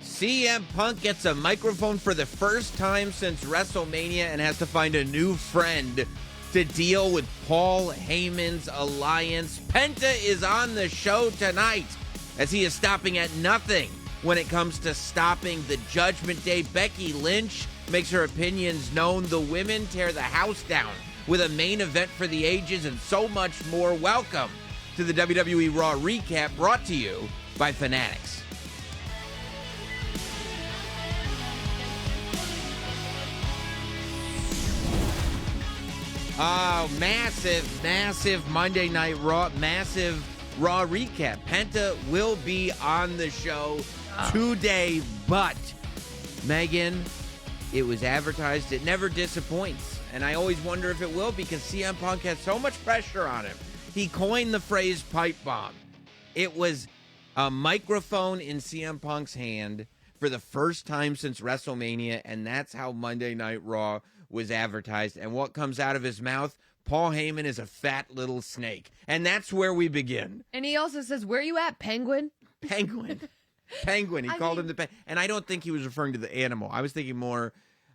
CM Punk gets a microphone for the first time since WrestleMania and has to find a new friend to deal with Paul Heyman's alliance. Penta is on the show tonight as he is stopping at nothing when it comes to stopping the Judgment Day. Becky Lynch makes her opinions known. The women tear the house down with a main event for the ages and so much more. Welcome to the WWE Raw Recap, brought to you by Fanatics. Oh, massive Monday Night Raw, massive Raw recap. Penta will be on the show today, but Megan, it was advertised. It never disappoints, and I always wonder if it will because CM Punk has so much pressure on him. He coined the phrase pipe bomb. It was a microphone in CM Punk's hand for the first time since WrestleMania, and that's how Monday Night Raw was advertised. And what comes out of his mouth? Paul Heyman is a fat little snake. And that's where we begin. And he also says, "Where you at, penguin?" Penguin. He called him the penguin. And I don't think he was referring to the animal. I was thinking more,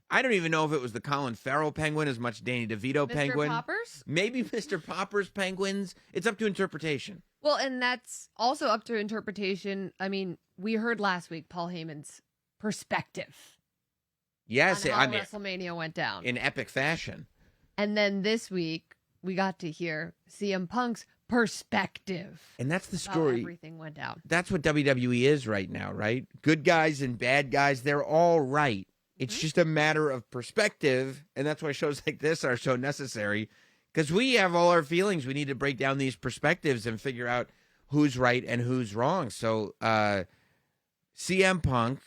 I don't even know if it was the Colin Farrell penguin as much Danny DeVito penguin. Mr. Poppers? Maybe Mr. Poppers penguins. It's up to interpretation. Well, and that's also up to interpretation. I mean, we heard last week Paul Heyman's perspective. Yes, on how WrestleMania went down in epic fashion. And then this week, we got to hear CM Punk's perspective. And that's the story. How everything went down. That's what WWE is right now, right? Good guys and bad guys, they're all right. It's just a matter of perspective, and that's why shows like this are so necessary, because we have all our feelings. We need to break down these perspectives and figure out who's right and who's wrong. So CM Punk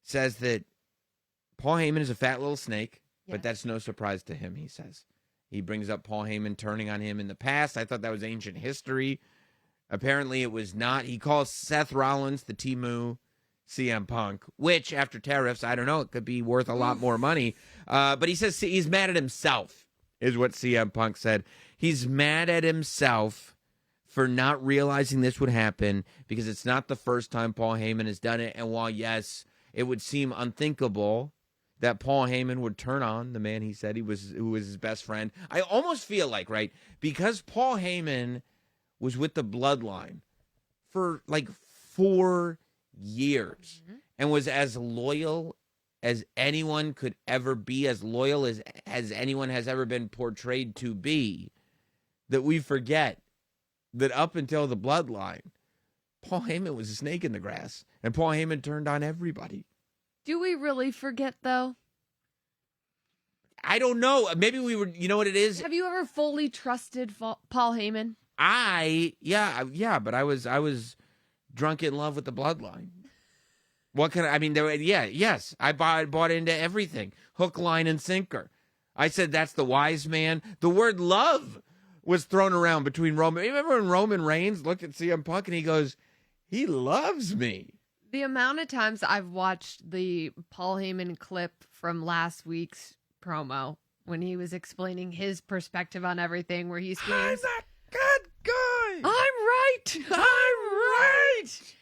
says that Paul Heyman is a fat little snake, but that's no surprise to him, he says. He brings up Paul Heyman turning on him in the past. I thought that was ancient history. Apparently it was not. He calls Seth Rollins the Temu CM Punk, which after tariffs, I don't know, it could be worth a lot more money. But he says he's mad at himself, is what CM Punk said. He's mad at himself for not realizing this would happen because it's not the first time Paul Heyman has done it. And while, yes, it would seem unthinkable that Paul Heyman would turn on the man he said who was his best friend, I almost feel like, right, because Paul Heyman was with the Bloodline for like 4 years and was as loyal as anyone could ever be, as loyal as anyone has ever been portrayed to be, that we forget that up until the Bloodline, Paul Heyman was a snake in the grass, and Paul Heyman turned on everybody. Do we really forget, though? I don't know. Maybe we were, you know what it is? Have you ever fully trusted Paul Heyman? Yeah, but I was drunk in love with the Bloodline. What can I mean, yes, I bought into everything. Hook, line, and sinker. I said that's the wise man. The word love was thrown around between Roman. Remember when Roman Reigns looked at CM Punk and he goes, he loves me. The amount of times I've watched the Paul Heyman clip from last week's promo when he was explaining his perspective on everything, where he screams, I'm a good guy. I'm right.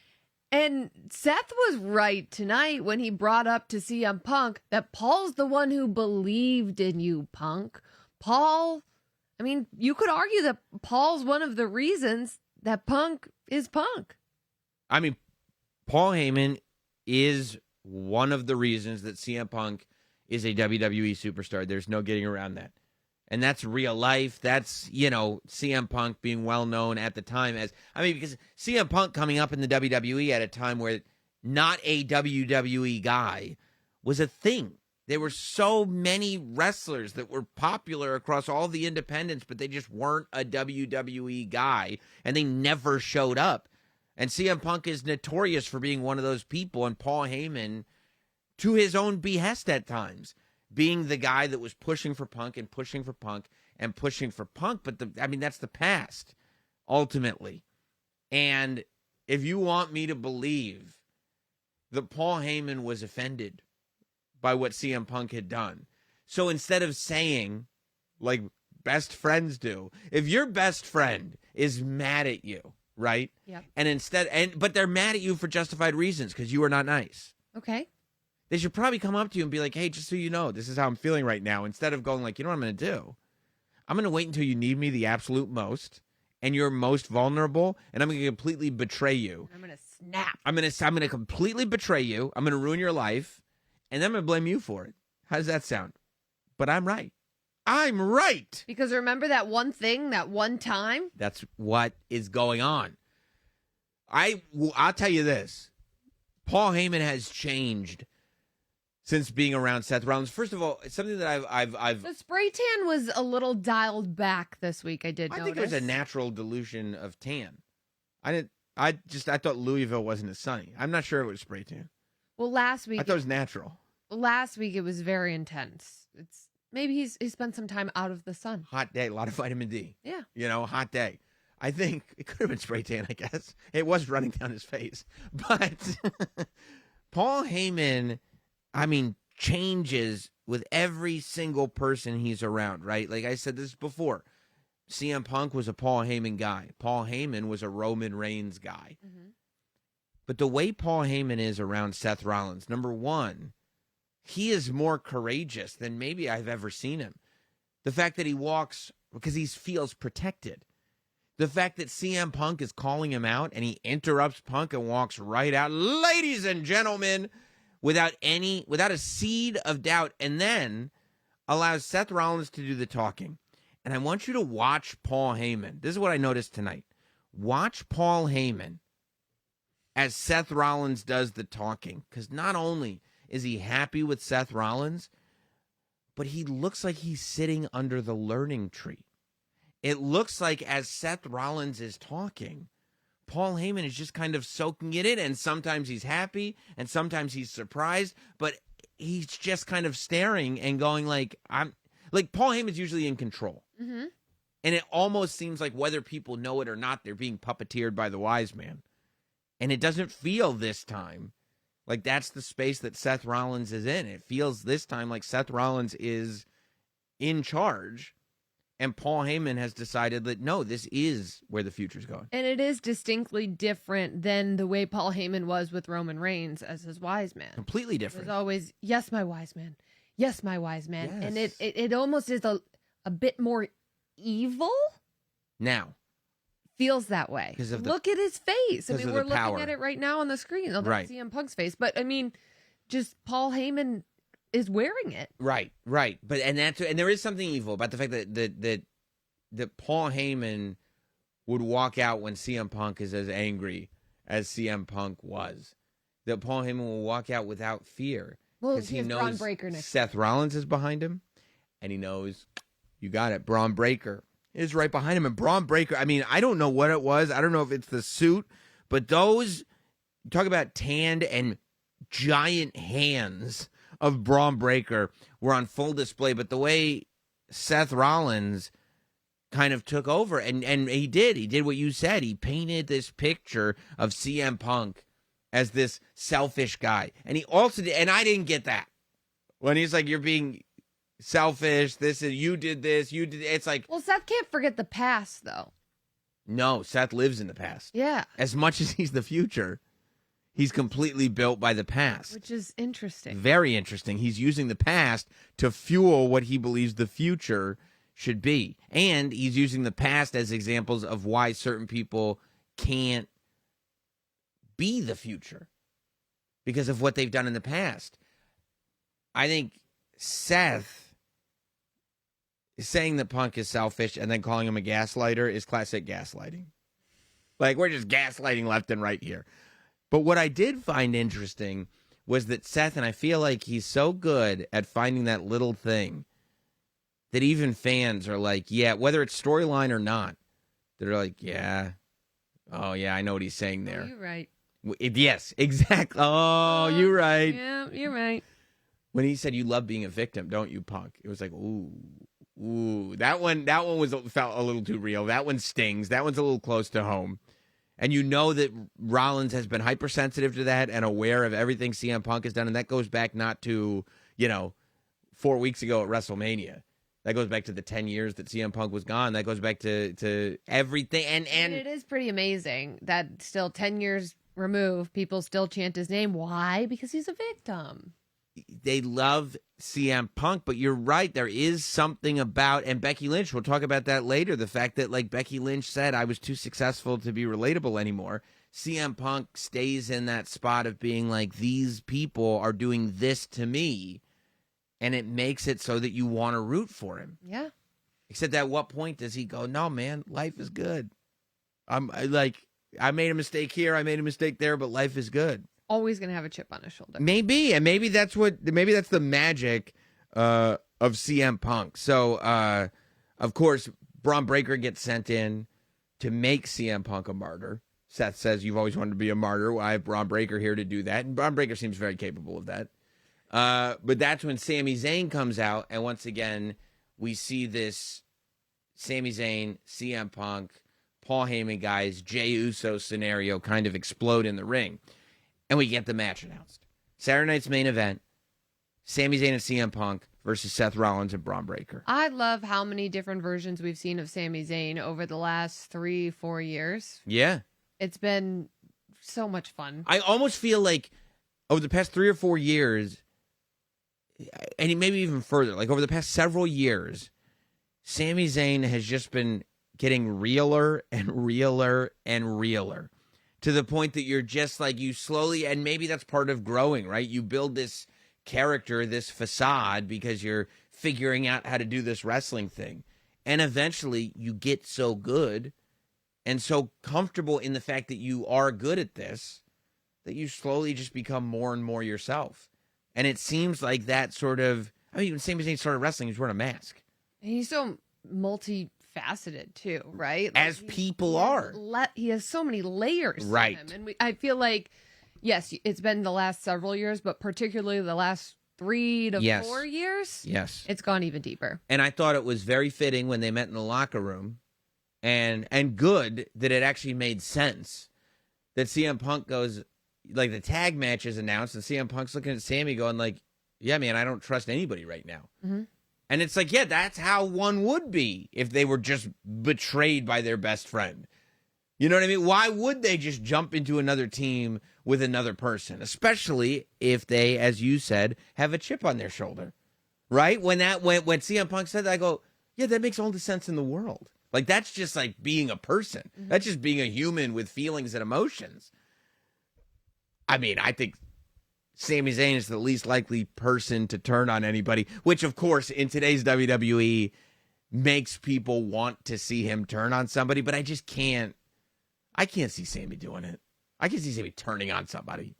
And Seth was right tonight when he brought up to CM Punk that Paul's the one who believed in you, Punk. Paul, I mean, you could argue that Paul's one of the reasons that Punk is Punk. I mean, Paul Heyman is one of the reasons that CM Punk is a WWE superstar. There's no getting around that. And that's real life. That's, CM Punk being well known at the time as, because CM Punk coming up in the WWE at a time where not a WWE guy was a thing. There were so many wrestlers that were popular across all the independents, but they just weren't a WWE guy, and they never showed up. And CM Punk is notorious for being one of those people, and Paul Heyman, to his own behest at times, being the guy that was pushing for Punk and pushing for Punk and pushing for Punk. But that's the past, ultimately. And if you want me to believe that Paul Heyman was offended by what CM Punk had done, so instead of saying, like best friends do, if your best friend is mad at you, right? Yep. But they're mad at you for justified reasons because you are not nice. Okay. They should probably come up to you and be like, hey, just so you know, this is how I'm feeling right now. Instead of going like, you know what I'm going to do? I'm going to wait until you need me the absolute most and you're most vulnerable, and I'm going to completely betray you. I'm going to snap. I'm going to completely betray you. I'm going to ruin your life, and then I'm going to blame you for it. How does that sound? But I'm right. I'm right. Because remember that one thing, that one time? That's what is going on. I'll tell you this. Paul Heyman has changed since being around Seth Rollins. First of all, it's something that I've The spray tan was a little dialed back this week, I did notice. I think it was a natural dilution of tan. I thought Louisville wasn't as sunny. I'm not sure it was spray tan. Well, last week I thought it was natural. Last week it was very intense. Maybe he spent some time out of the sun. Hot day, a lot of vitamin D. Yeah. Hot day. I think it could have been spray tan, I guess. It was running down his face. But Paul Heyman, changes with every single person he's around, right? Like I said this before. CM Punk was a Paul Heyman guy. Paul Heyman was a Roman Reigns guy. Mm-hmm. But the way Paul Heyman is around Seth Rollins, number one, he is more courageous than maybe I've ever seen him. The fact that he walks because he feels protected. The fact that CM Punk is calling him out and he interrupts Punk and walks right out. Ladies and gentlemen, without a seed of doubt, and then allows Seth Rollins to do the talking. And I want you to watch Paul Heyman. This is what I noticed tonight. Watch Paul Heyman as Seth Rollins does the talking. Because not only is he happy with Seth Rollins, but he looks like he's sitting under the learning tree. It looks like as Seth Rollins is talking, Paul Heyman is just kind of soaking it in, and sometimes he's happy, and sometimes he's surprised, but he's just kind of staring and going Paul Heyman's usually in control. Mm-hmm. And it almost seems like whether people know it or not, they're being puppeteered by the wise man. And it doesn't feel this time like that's the space that Seth Rollins is in. It feels this time like Seth Rollins is in charge. And Paul Heyman has decided that, no, this is where the future's going. And it is distinctly different than the way Paul Heyman was with Roman Reigns as his wise man. Completely different. It was always, yes, my wise man. Yes, my wise man. Yes. And it almost is a bit more evil. Now. Feels that way. Look at his face. We're looking at it right now on the screen. Oh, that's CM Punk's face. But, just Paul Heyman is wearing it. Right. But and there is something evil about the fact that Paul Heyman would walk out when CM Punk is as angry as CM Punk was. That Paul Heyman will walk out without fear. Well, because he knows Braun Breaker next Seth Rollins is behind him, and he knows, you got it, Braun Breaker is right behind him. And Braun Breaker, I don't know what it was. I don't know if it's the suit, but those, talk about tanned and giant hands of Braun Breaker were on full display. But the way Seth Rollins kind of took over, and he did what you said. He painted this picture of CM Punk as this selfish guy. And he also did, and I didn't get that. When he's like, you're being selfish, you did this, it's like. Well, Seth can't forget the past, though. No, Seth lives in the past. Yeah. As much as he's the future, he's completely built by the past. Which is interesting. Very interesting. He's using the past to fuel what he believes the future should be. And he's using the past as examples of why certain people can't be the future because of what they've done in the past. I think Seth is saying that Punk is selfish and then calling him a gaslighter is classic gaslighting. Like, we're just gaslighting left and right here. But what I did find interesting was that Seth, and I feel like he's so good at finding that little thing that even fans are like, yeah, whether it's storyline or not, they're like, yeah, oh, yeah, I know what he's saying there. Oh, you're right. Yes, exactly. Oh, you're right. Yeah, you're right. When he said, you love being a victim, don't you, Punk? It was like, ooh. That one felt a little too real. That one stings. That one's a little close to home. And you know that Rollins has been hypersensitive to that and aware of everything CM Punk has done. And that goes back not to, 4 weeks ago at WrestleMania. That goes back to the 10 years that CM Punk was gone. That goes back to everything. And it is pretty amazing that still 10 years removed, people still chant his name. Why? Because he's a victim. they love CM Punk, but you're right. There is something about, and Becky Lynch, we'll talk about that later, the fact that, like Becky Lynch said, I was too successful to be relatable anymore. CM Punk stays in that spot of being like, these people are doing this to me, and it makes it so that you want to root for him. Yeah. Except at what point does he go, no, man, life is good. I made a mistake here, I made a mistake there, but life is good. Always going to have a chip on his shoulder. Maybe, and maybe that's the magic of CM Punk. So, of course, Braun Breaker gets sent in to make CM Punk a martyr. Seth says, you've always wanted to be a martyr. Well, I have Braun Breaker here to do that. And Braun Breaker seems very capable of that. But that's when Sami Zayn comes out. And once again, we see this Sami Zayn, CM Punk, Paul Heyman guys, Jey Uso scenario kind of explode in the ring. And we get the match announced. Saturday night's main event, Sami Zayn and CM Punk versus Seth Rollins and Braun Breaker. I love how many different versions we've seen of Sami Zayn over the last 3-4 years. Yeah. It's been so much fun. I almost feel like over the past 3 or 4 years, and maybe even further, like over the past several years, Sami Zayn has just been getting realer and realer and realer, to the point that you're just like, you slowly, and maybe that's part of growing, right? You build this character, this facade, because you're figuring out how to do this wrestling thing. And eventually you get so good and so comfortable in the fact that you are good at this that you slowly just become more and more yourself. And it seems like that sort of, I mean, when Sami Zayn started wrestling, he was wearing a mask. And he's so multifaceted too, right? As people are. He has so many layers right. to him. And I feel like, yes, it's been the last several years, but particularly the last 3 to 4 years, yes, it's gone even deeper. And I thought it was very fitting when they met in the locker room, and good that it actually made sense that CM Punk goes, like, the tag match is announced, and CM Punk's looking at Sammy going like, yeah, man, I don't trust anybody right now. Mm-hmm. And it's like, yeah, that's how one would be if they were just betrayed by their best friend. You know what I mean? Why would they just jump into another team with another person, especially if they, as you said, have a chip on their shoulder, right? When CM Punk said that, I go, yeah, that makes all the sense in the world. Like, that's just like being a person. Mm-hmm. That's just being a human with feelings and emotions. I mean, I think Sami Zayn is the least likely person to turn on anybody, which, of course, in today's WWE makes people want to see him turn on somebody, but I just can't. I can't see Sami doing it. I can see Sami turning on somebody.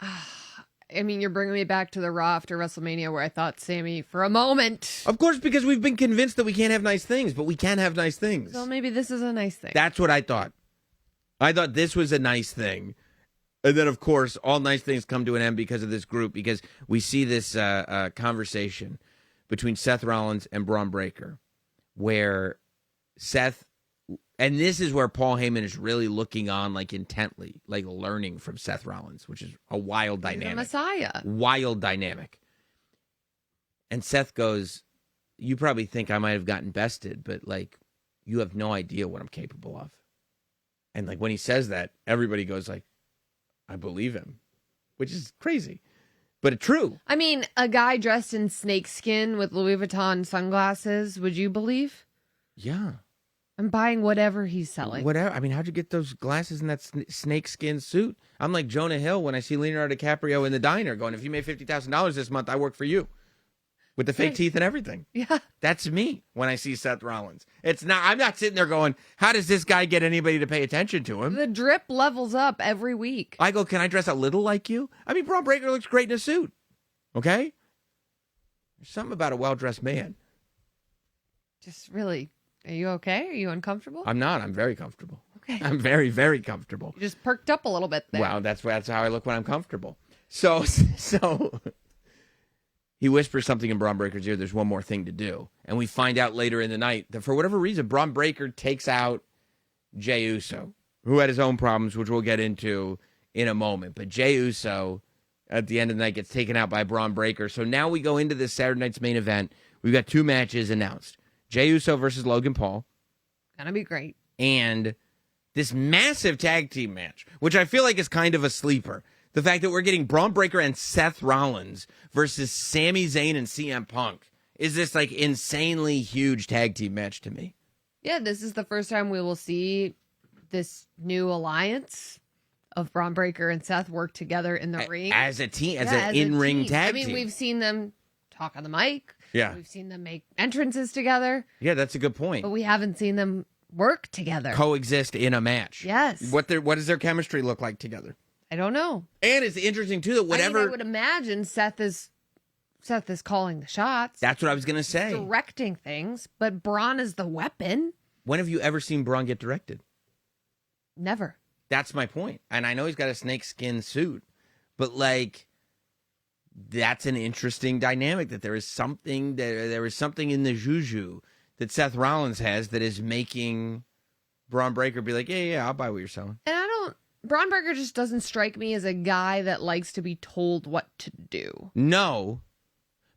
I mean, you're bringing me back to the Raw after WrestleMania where I thought Sami for a moment. Of course, because we've been convinced that we can't have nice things, but we can have nice things. So maybe this is a nice thing. That's what I thought. I thought this was a nice thing. And then, of course, all nice things come to an end because of this group, because we see this conversation between Seth Rollins and Braun Breaker, where Seth, and this is where Paul Heyman is really looking on, like, intently, like learning from Seth Rollins, which is a wild dynamic. He's the Messiah. Wild dynamic. And Seth goes, you probably think I might have gotten bested, but, like, you have no idea what I'm capable of. And, like, when he says that, everybody goes, like, I believe him, which is crazy, but true. I mean, a guy dressed in snakeskin with Louis Vuitton sunglasses, would you believe? Yeah. I'm buying whatever he's selling. Whatever. I mean, how'd you get those glasses and that snakeskin suit? I'm like Jonah Hill when I see Leonardo DiCaprio in the diner going, if you made $50,000 this month, I work for you. With the fake teeth and everything. Yeah. That's me when I see Seth Rollins. I'm not sitting there going, how does this guy get anybody to pay attention to him? The drip levels up every week. I go, can I dress a little like you? I mean, Braun Breaker looks great in a suit. Okay? There's something about a well-dressed man. Just really, are you okay? Are you uncomfortable? I'm not. I'm very comfortable. Okay. I'm very, very comfortable. You just perked up a little bit there. Well, that's how I look when I'm comfortable. So he whispers something in Braun Breaker's ear. There's one more thing to do. And we find out later in the night that for whatever reason, Braun Breaker takes out Jey Uso, who had his own problems, which we'll get into in a moment. But Jey Uso, at the end of the night, gets taken out by Braun Breaker. So now we go into this Saturday night's main event we've got 2 matches announced. Jey Uso versus Logan Paul. Gonna be great. And this massive tag team match, which I feel like is kind of a sleeper. The fact that we're getting Braun Breaker and Seth Rollins versus Sami Zayn and CM Punk is this like insanely huge tag team match to me. Yeah, this is the first time we will see this new alliance of Braun Breaker and Seth work together in the ring. As a team, as an in-ring tag team. I mean, we've seen them talk on the mic. Yeah. We've seen them make entrances together. Yeah, that's a good point. But we haven't seen them work together. Coexist in a match. Yes. What does their chemistry look like together? I don't know. And it's interesting, too, that whatever... I would imagine Seth is calling the shots. That's what I was going to say. Directing things, but Braun is the weapon. When have you ever seen Braun get directed? Never. That's my point. And I know he's got a snakeskin suit, but like, that's an interesting dynamic that there is something in the juju that Seth Rollins has that is making Braun Breaker be like, yeah, I'll buy what you're selling. And Braun Breaker just doesn't strike me as a guy that likes to be told what to do. No,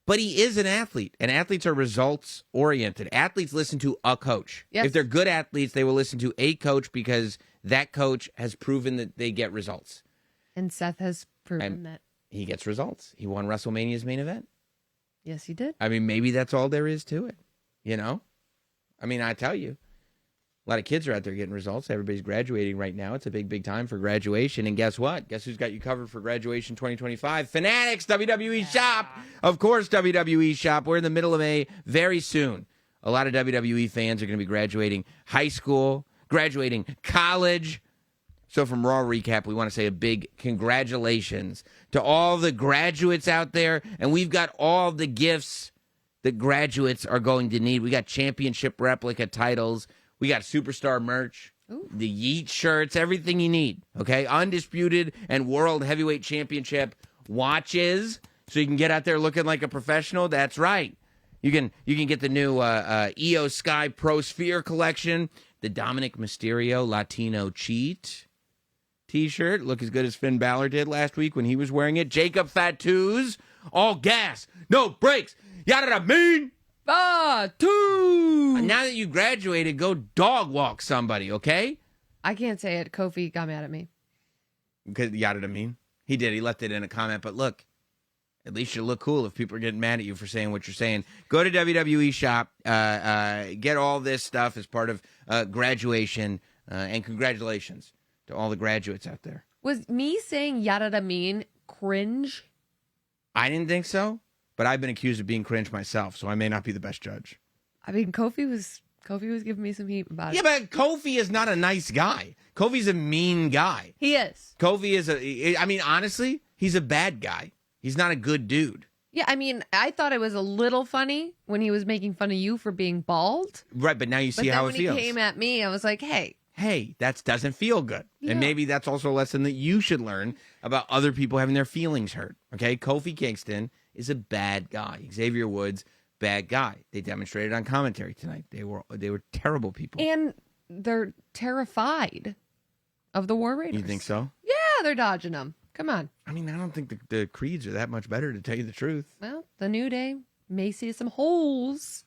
but he is an athlete, and athletes are results oriented. Athletes listen to a coach. Yes. If they're good athletes, they will listen to a coach because that coach has proven that they get results. And Seth has proven that. He gets results. He won WrestleMania's main event. Yes, he did. I mean, maybe that's all there is to it, you know? I mean, I tell you, a lot of kids are out there getting results. Everybody's graduating right now. It's a big, big time for graduation. And guess what? Guess who's got you covered for graduation 2025? Fanatics, WWE Shop. Of course, WWE Shop. We're in the middle of May very soon. A lot of WWE fans are going to be graduating high school, graduating college. So from Raw Recap, we want to say a big congratulations to all the graduates out there. And we've got all the gifts that graduates are going to need. We got championship replica titles. We got superstar merch, the Yeet shirts, everything you need, okay? Undisputed and World Heavyweight Championship watches, so you can get out there looking like a professional. That's right. You can get the new EO Sky Pro Sphere collection, the Dominic Mysterio Latino Cheat T-shirt. Look as good as Finn Balor did last week when he was wearing it. Jacob Fatu's all gas, no brakes. Yada mean. Fatu. Now that you graduated, go dog walk somebody, okay? I can't say it. Kofi got mad at me. Because yada mean. He did. He left it in a comment. But look, at least you look cool if people are getting mad at you for saying what you're saying. Go to WWE Shop. Get all this stuff as part of graduation. And congratulations to all the graduates out there. Was me saying yada mean cringe? I didn't think so. But I've been accused of being cringe myself, so I may not be the best judge. I mean, Kofi was giving me some heat about it. Yeah, but Kofi is not a nice guy. Kofi's a mean guy. He is. Kofi is honestly, he's a bad guy. He's not a good dude. Yeah, I mean, I thought it was a little funny when he was making fun of you for being bald. Right, but now you see how it feels. When he came at me, I was like, hey, that doesn't feel good. Yeah. And maybe that's also a lesson that you should learn about other people having their feelings hurt. Okay, Kofi Kingston is a bad guy. Xavier Woods, bad guy. They demonstrated on commentary tonight. They were terrible people. And they're terrified of the War Raiders. You think so? Yeah, they're dodging them. Come on. I mean, I don't think the Creeds are that much better, to tell you the truth. Well, the New Day may see some holes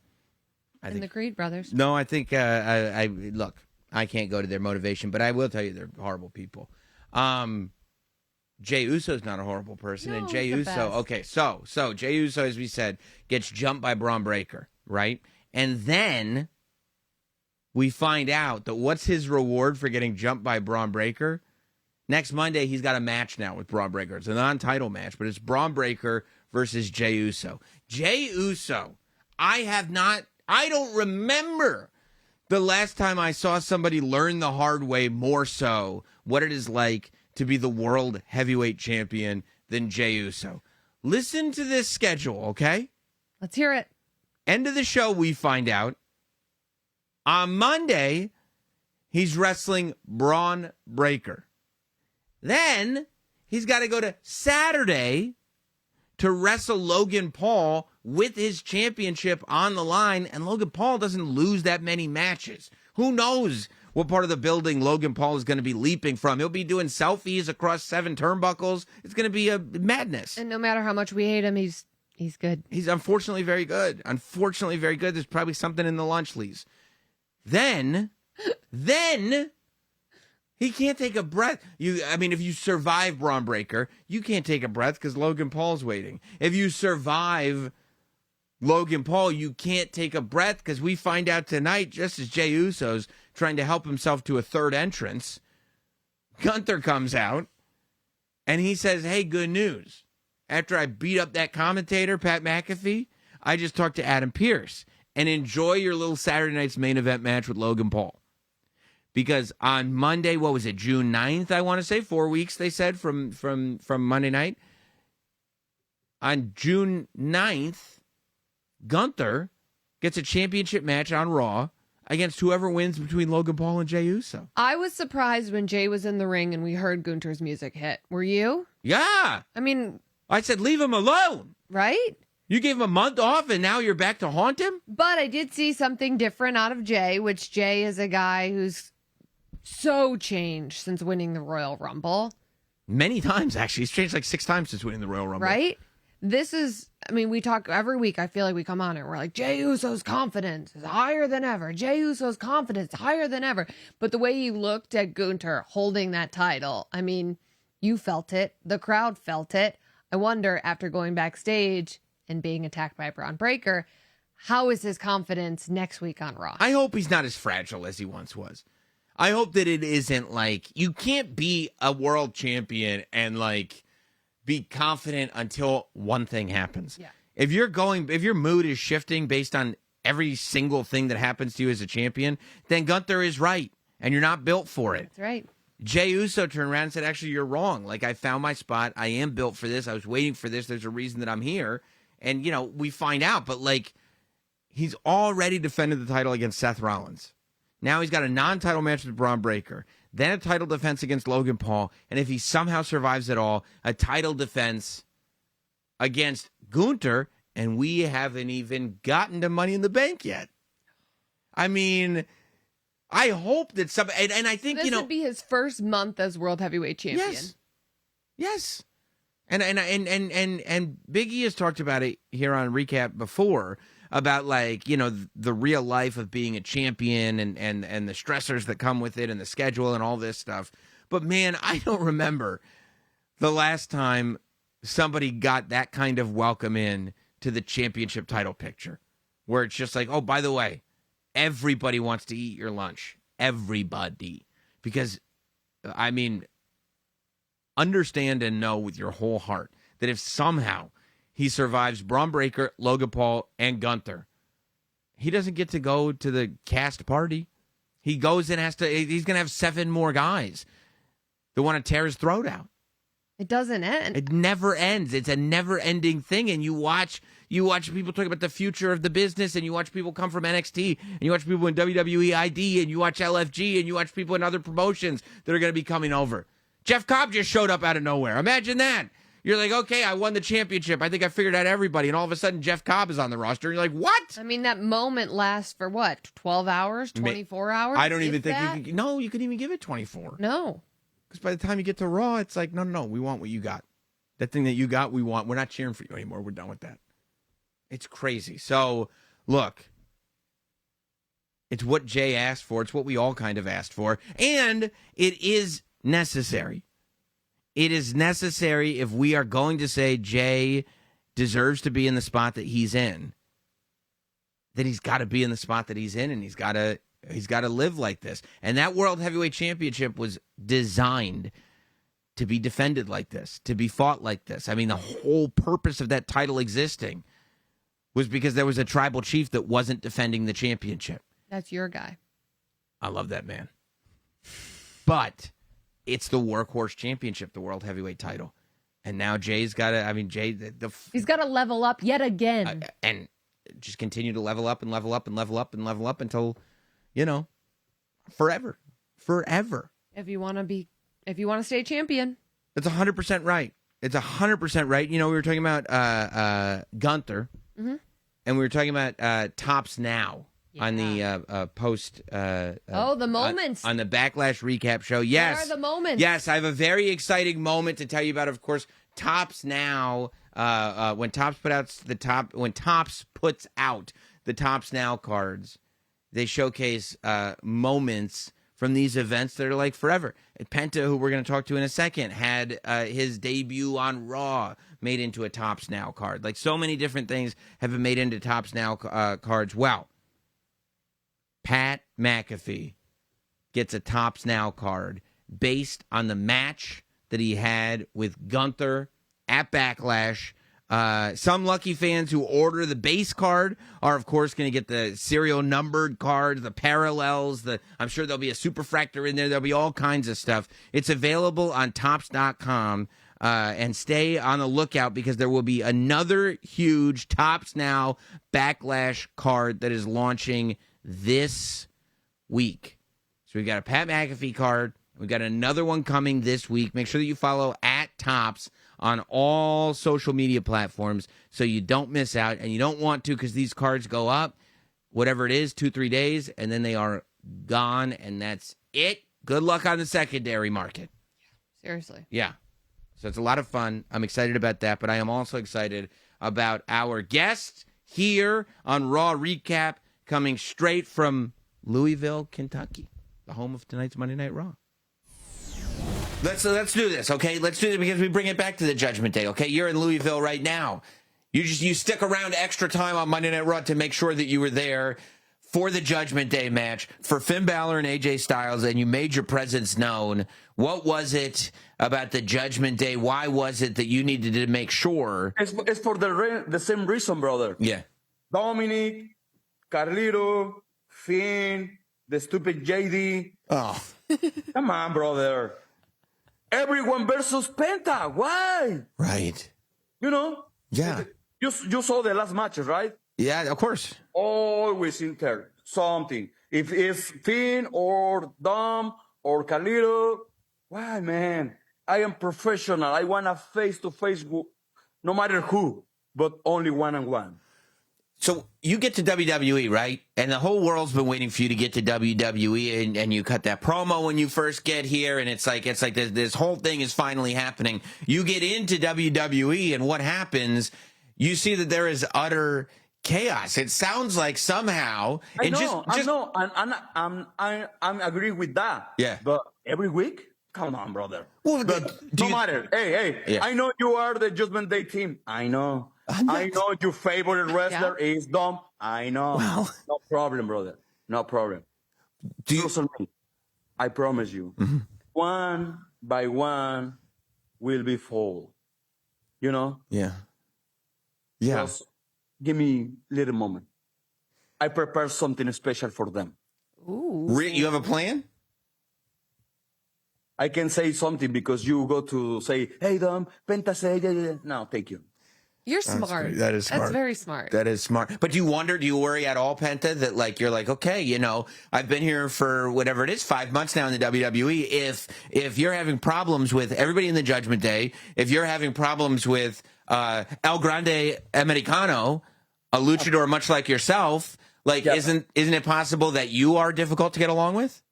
in the Creed brothers. No, I think, look, I can't go to their motivation, but I will tell you they're horrible people. Jey Uso's not a horrible person, No, and Jey he's the Uso. best. Okay, so Jey Uso, as we said, gets jumped by Braun Breaker, right? And then we find out that what's his reward for getting jumped by Braun Breaker? Next Monday, he's got a match now with Braun Breaker. It's a non-title match, but it's Braun Breaker versus Jey Uso. Jey Uso, I don't remember the last time I saw somebody learn the hard way more so what it is like to be the world heavyweight champion than Jey Uso. Listen to this schedule, okay? Let's hear it. End of the show, we find out. On Monday, he's wrestling Braun Breaker. Then he's got to go to Saturday to wrestle Logan Paul with his championship on the line, and Logan Paul doesn't lose that many matches. Who knows what part of the building Logan Paul is going to be leaping from? He'll be doing selfies across 7 turnbuckles. It's going to be a madness. And no matter how much we hate him, he's He's good. He's unfortunately very good. Unfortunately very good. There's probably something in the lunch leaves. Then he can't take a breath. If you survive Braun Breaker, you can't take a breath because Logan Paul's waiting. If you survive Logan Paul, you can't take a breath because we find out tonight, just as Jey Uso's trying to help himself to a third entrance, Gunther comes out and he says, hey, good news. After I beat up that commentator, Pat McAfee, I just talked to Adam Pearce. And enjoy your little Saturday night's main event match with Logan Paul. Because on Monday, what was it, June 9th, I want to say, 4 weeks, they said, from Monday night. On June 9th, Gunther gets a championship match on Raw against whoever wins between Logan Paul and Jey Uso. I was surprised when Jey was in the ring and we heard Gunther's music hit. Were you? Yeah. I said, leave him alone. Right? You gave him a month off and now you're back to haunt him? But I did see something different out of Jey, which Jey is a guy who's so changed since winning the Royal Rumble. Many times, actually. He's changed like 6 times since winning the Royal Rumble. Right? This is, we talk every week. I feel like we come on and we're like, Jey Uso's confidence is higher than ever. Jey Uso's confidence is higher than ever. But the way he looked at Gunther holding that title, you felt it. The crowd felt it. I wonder, after going backstage and being attacked by Braun Breaker, how is his confidence next week on Raw? I hope he's not as fragile as he once was. I hope that it isn't like, you can't be a world champion and like be confident until one thing happens. Yeah. If your mood is shifting based on every single thing that happens to you as a champion, then Gunther is right and you're not built for it. That's right. Jey Uso turned around and said, actually, you're wrong. Like, I found my spot. I am built for this. I was waiting for this. There's a reason that I'm here. And, we find out. But, like, he's already defended the title against Seth Rollins. Now he's got a non-title match with Braun Breaker. Then a title defense against Logan Paul. And if he somehow survives it all, a title defense against Gunther. And we haven't even gotten to Money in the Bank yet. I hope that and I think, this would be his first month as World Heavyweight Champion. Yes. And Big E has talked about it here on Recap before about the real life of being a champion and the stressors that come with it and the schedule and all this stuff. But man, I don't remember the last time somebody got that kind of welcome in to the championship title picture where it's just like, oh, by the way, everybody wants to eat your lunch. Everybody. Because, understand and know with your whole heart that if somehow he survives Braun Breaker, Logan Paul, and Gunther, he doesn't get to go to the cast party. He goes and he's going to have 7 more guys that want to tear his throat out. It doesn't end. It never ends. It's a never-ending thing. And you watch people talk about the future of the business, and you watch people come from NXT, and you watch people in WWE ID, and you watch LFG, and you watch people in other promotions that are going to be coming over. Jeff Cobb just showed up out of nowhere. Imagine that. You're like, okay, I won the championship. I think I figured out everybody. And all of a sudden, Jeff Cobb is on the roster. And you're like, what? That moment lasts for what? 12 hours? 24 hours? I don't even think you can. No, you couldn't even give it 24. No. Because by the time you get to Raw, it's like, no, we want what you got. That thing that you got, we want. We're not cheering for you anymore. We're done with that. It's crazy. So, look, it's what Jey asked for. It's what we all kind of asked for. And it is necessary. It is necessary if we are going to say Jey deserves to be in the spot that he's in. Then he's got to be in the spot that he's in, and he's got to live like this. And that World Heavyweight Championship was designed to be defended like this, to be fought like this. The whole purpose of that title existing was because there was a tribal chief that wasn't defending the championship. That's your guy. I love that man. But it's the workhorse championship, the World Heavyweight title. And now Jey's got to, he's got to level up yet again. And just continue to level up and level up and level up and level up until, forever. Forever. If you want to stay champion. That's 100% right. It's 100% right. We were talking about Gunther. Mm-hmm. And we were talking about Tops Now. Yeah. On the post. The moments. On the Backlash recap show. Yes. What are the moments? Yes, I have a very exciting moment to tell you about. Of course, Tops Now when Topps puts out the Topps Now cards, they showcase moments from these events that are like forever. Penta, who we're going to talk to in a second, had his debut on Raw made into a Topps Now card. Like, so many different things have been made into Topps Now cards. Well, Pat McAfee gets a Topps Now card based on the match that he had with Gunther at Backlash. Some lucky fans who order the base card are, of course, going to get the serial numbered card, the parallels. I'm sure there'll be a superfractor in there. There'll be all kinds of stuff. It's available on Topps.com. And stay on the lookout because there will be another huge Topps Now Backlash card that is launching this week. So we've got a Pat McAfee card. We've got another one coming this week. Make sure that you follow at Topps on all social media platforms so you don't miss out, and you don't want to because these cards go up, whatever it is, 2-3 days, and then they are gone, and that's it. Good luck on the secondary market. Seriously. Yeah. So it's a lot of fun. I'm excited about that, but I am also excited about our guest here on Raw Recap coming straight from Louisville, Kentucky, the home of tonight's Monday Night Raw. Let's do this, okay? Let's do it because we bring it back to the Judgment Day, okay? You're in Louisville right now. You stick around extra time on Monday Night Raw to make sure that you were there for the Judgment Day match for Finn Balor and AJ Styles, and you made your presence known. What was it about the Judgment Day? Why was it that you needed to make sure? It's for the same reason, brother. Yeah. Dominic, Carlito, Finn, the stupid JD. Oh. Come on, brother. Everyone versus Penta. Why? Right. You know? Yeah. You saw the last matches, right? Yeah, of course. Always in there. Something. If it's Finn or Dom or Carlito, why, man? I am professional. I want a face-to-face, no matter who, but only one-on-one. So you get to WWE, right? And the whole world's been waiting for you to get to WWE, and you cut that promo when you first get here, and it's like this whole thing is finally happening. You get into WWE, and what happens? You see that there is utter chaos. It sounds like somehow. I know, I'm agree with that. Yeah. But every week, come on, brother. Well, no matter. Hey, yeah. I know you are the Judgment Day team. I know. I know your favorite wrestler is Dom. I know. Well, no problem, brother. No problem. Trust on me. I promise you. Mm-hmm. One by one will be full. You know? Yeah. Yeah. Just give me a little moment. I prepare something special for them. Ooh. You have a plan? I can say something because you go to say, hey, Dom, Penta say, yeah. No, thank you. You're smart. That is smart. That's very smart. That is smart. But do you worry at all, Penta, that like you're like, okay, you know, I've been here for whatever it is, 5 months now in the WWE. If you're having problems with everybody in the Judgment Day, if you're having problems with El Grande Americano, a luchador much like yourself, like isn't it possible that you are difficult to get along with?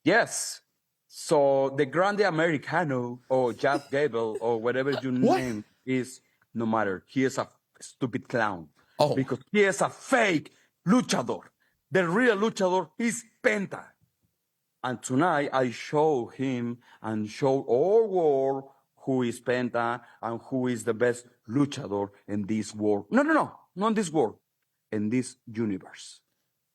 Yes. So the Grande Americano or Jeff Gable or whatever your name is, no matter. He is a stupid clown. Oh. Because he is a fake luchador. The real luchador is Penta. And tonight I show him and show all world who is Penta and who is the best luchador in this world. No, not in this world. In this universe.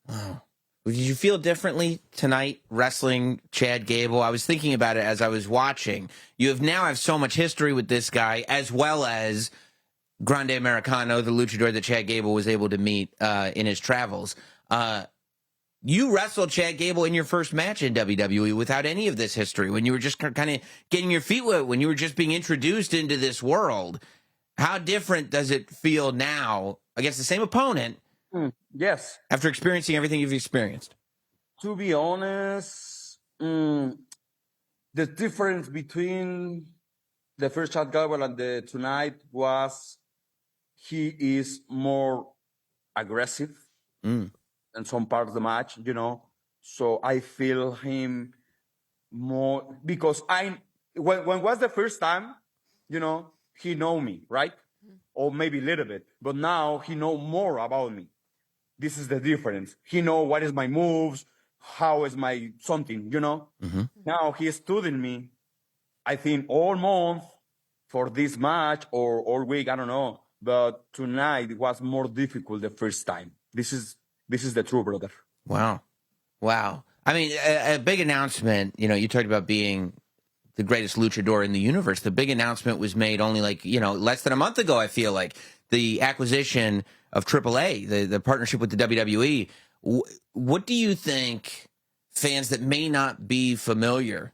Wow. Did you feel differently tonight wrestling Chad Gable? I was thinking about it as I was watching. You now have so much history with this guy, as well as Grande Americano, the luchador that Chad Gable was able to meet in his travels. You wrestled Chad Gable in your first match in WWE without any of this history, when you were just kind of getting your feet wet, when you were just being introduced into this world. How different does it feel now against the same opponent? Yes. After experiencing everything you've experienced? To be honest, the difference between the first Chad Gable and the tonight was he is more aggressive in some part of the match, you know. So I feel him more because when was the first time, you know, he know me, right? or maybe a little bit. But now he know more about me. This is the difference. He know what is my moves, how is my something, you know. Now he is studying me. I think all month for this match or all week, I don't know. But tonight it was more difficult the first time. This is the truth, brother. Wow. Wow. I mean, a big announcement, you know, you talked about being the greatest luchador in the universe. The big announcement was made only less than a month ago, I feel like. The acquisition of AAA, the partnership with the WWE. What do you think fans that may not be familiar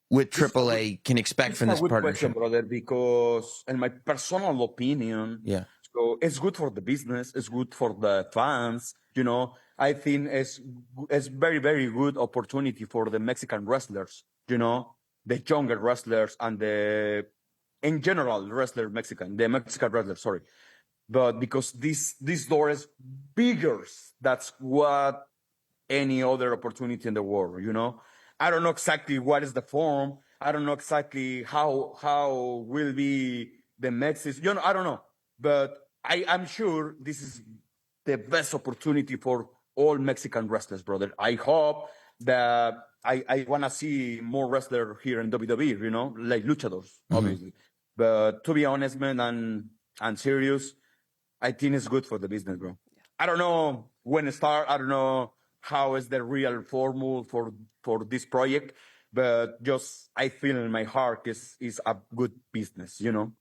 with AAA can expect from this It's a good question, partnership? brother, because in my personal opinion, Yeah. so it's good for the business, it's good for the fans, you know. I think it's very, very good opportunity for the Mexican wrestlers, you know, the younger wrestlers and in general, the Mexican wrestlers, sorry. But because this door is bigger, that's what any other opportunity in the world, you know. I don't know exactly what is the form. I don't know exactly how will be the Mexis. You know, I don't know. But I'm sure this is the best opportunity for all Mexican wrestlers, brother. I hope that I wanna see more wrestlers here in WWE, you know, like luchadors, obviously. But to be honest, man, and serious, I think it's good for the business, bro. I don't know when it start. I don't know how is the real formula for this project, but just I feel in my heart is a good business, you know.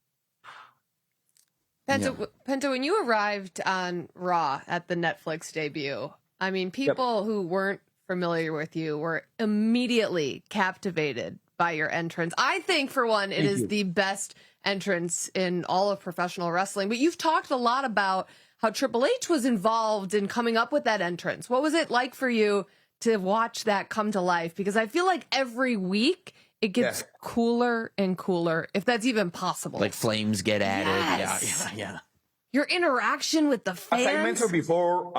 Penta, when you arrived on Raw at the Netflix debut, I mean, people who weren't familiar with you were immediately captivated by your entrance. I think, for one, it is the best entrance in all of professional wrestling. But you've talked a lot about how Triple H was involved in coming up with that entrance. What was it like for you to watch that come to life? Because I feel like every week it gets cooler and cooler, if that's even possible. Like flames get added. Yes. Yeah. Your interaction with the fans. As I mentioned before,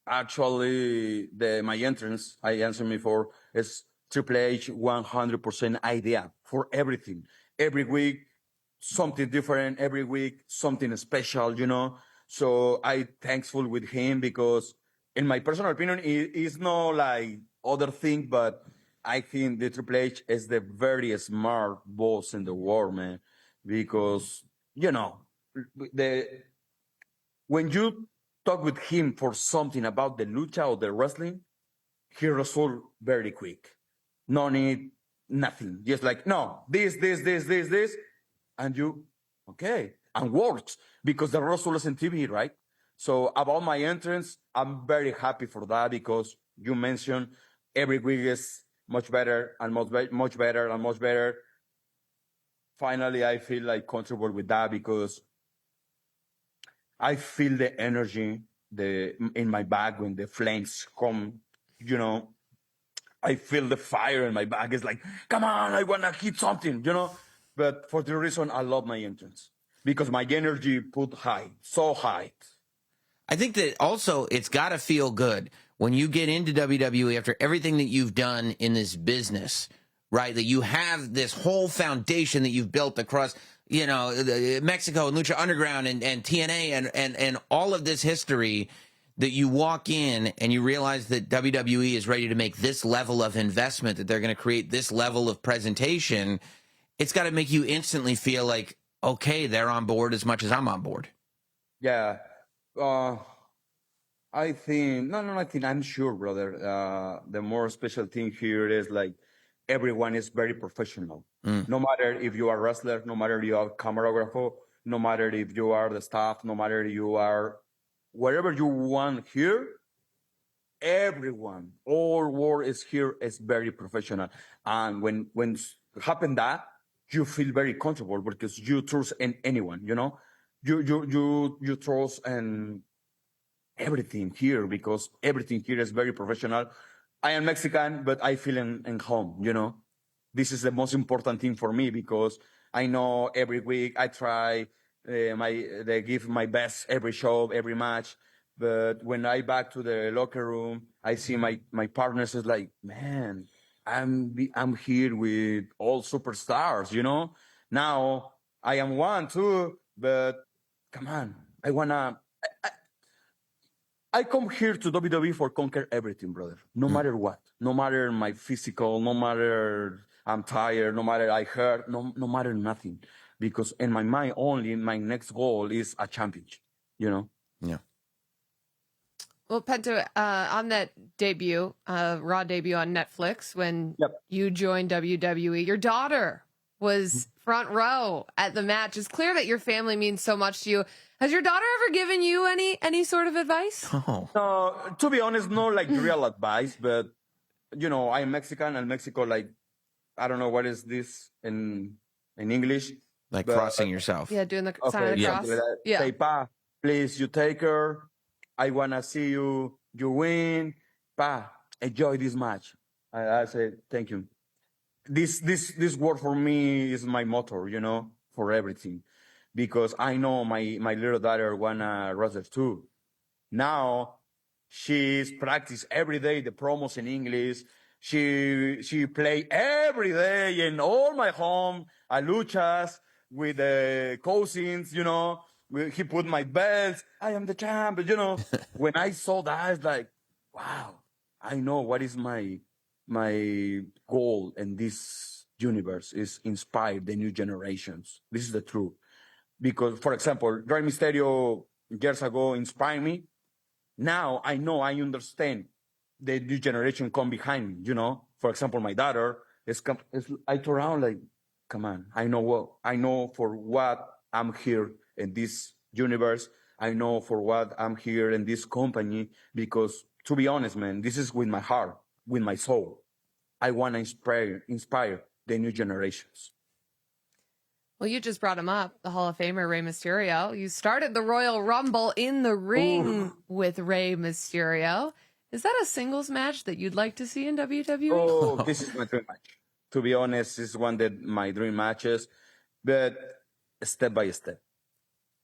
actually, my entrance, I answered before, is Triple H 100% idea for everything. Every week, something different. Every week, something special, you know. So I thankful with him because, in my personal opinion, it's not like other thing, but I think the Triple H is the very smart boss in the world, man. Because, you know, when you talk with him for something about the lucha or the wrestling, he resolve very quick. No need nothing. Just like, no, this, and you, okay, and works because the result is in TV, right? So about my entrance, I'm very happy for that because you mentioned every week is much better and much better and much better. Finally, I feel like comfortable with that because I feel the energy in my back when the flames come, you know. I feel the fire in my back. It's like, come on, I want to hit something, you know. But for the reason, I love my entrance because my energy put high, so high. I think that also it's got to feel good when you get into WWE after everything that you've done in this business, right? That you have this whole foundation that you've built across, you know, Mexico and Lucha Underground and TNA and all of this history, that you walk in and you realize that WWE is ready to make this level of investment, that they're going to create this level of presentation. It's got to make you instantly feel like, okay, they're on board as much as I'm on board. Yeah. I think, I'm sure, brother. The more special thing here is like everyone is very professional. No matter if you are a wrestler, no matter if you are a cameragrapher, no matter if you are the staff, no matter if you are wherever you want here, everyone, all world is here is very professional. And when happen that, you feel very comfortable because you trust in anyone, you know? You trust in everything here because everything here is very professional. I am Mexican, but I feel in home, you know? This is the most important thing for me because I know every week I try they give my best every show, every match. But when I back to the locker room, I see my partners is like, man, I'm here with all superstars, you know? Now I am one too, but come on, I come here to WWE for conquer everything, brother. No matter what, no matter my physical, no matter I'm tired, no matter I hurt, no matter nothing, because in my mind only my next goal is a championship. You know. Yeah. Well, Penta, on that debut, Raw debut on Netflix, when Yep. you joined WWE, your daughter was front row at the match. It's clear that your family means so much to you. Has your daughter ever given you any sort of advice? Oh. To be honest, no like real advice, but you know, I'm Mexican and Mexico, like, I don't know what is this in English. Like But- crossing yourself. Yeah, doing the sign Okay, of the yeah. cross. something like that. Yeah. Say, Pa, please, you take her. I wanna see you win. Pa, enjoy this match. I said, thank you. This word for me is my motto, you know, for everything, because I know my little daughter wanna wrestle too. Now she's practice every day the promos in English. She play every day in all my home a luchas with the cousins, you know. He put my belts. I am the champ, you know. When I saw that, I was like, wow, I know what is my goal in this universe is inspire the new generations. This is the truth. Because, for example, Rey Mysterio years ago inspired me. Now I know, I understand the new generation come behind me, you know. For example, my daughter I turn around like, come on, I know for what I'm here in this universe. I know for what I'm here in this company, because to be honest, man, this is with my heart, with my soul. I want to inspire the new generations. Well, you just brought him up, the Hall of Famer Rey Mysterio. You started the Royal Rumble in the ring with Rey Mysterio. Is that a singles match that you'd like to see in WWE? Oh, this is my dream match. To be honest, this is one of my dream matches, but step by step.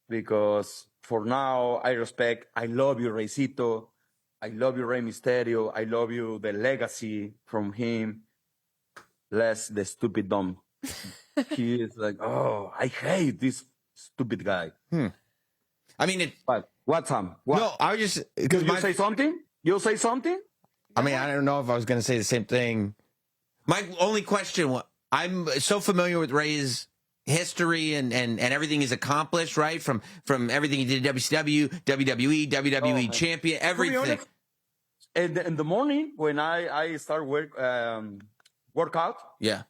Because for now, I love you, Reycito. I love you, Rey Mysterio. I love you, the legacy from him. Less the stupid dumb. He is like, oh, I hate this stupid guy. I mean, But what, Sam? What? no, I was just because you say something? You say something? I mean, I don't know if I was going to say the same thing. My only question was, I'm so familiar with Ray's history and everything he's accomplished, right? From everything he did at WCW, WWE, WWE Oh, champion, To be everything. honest, in the morning when I start workout, Yeah.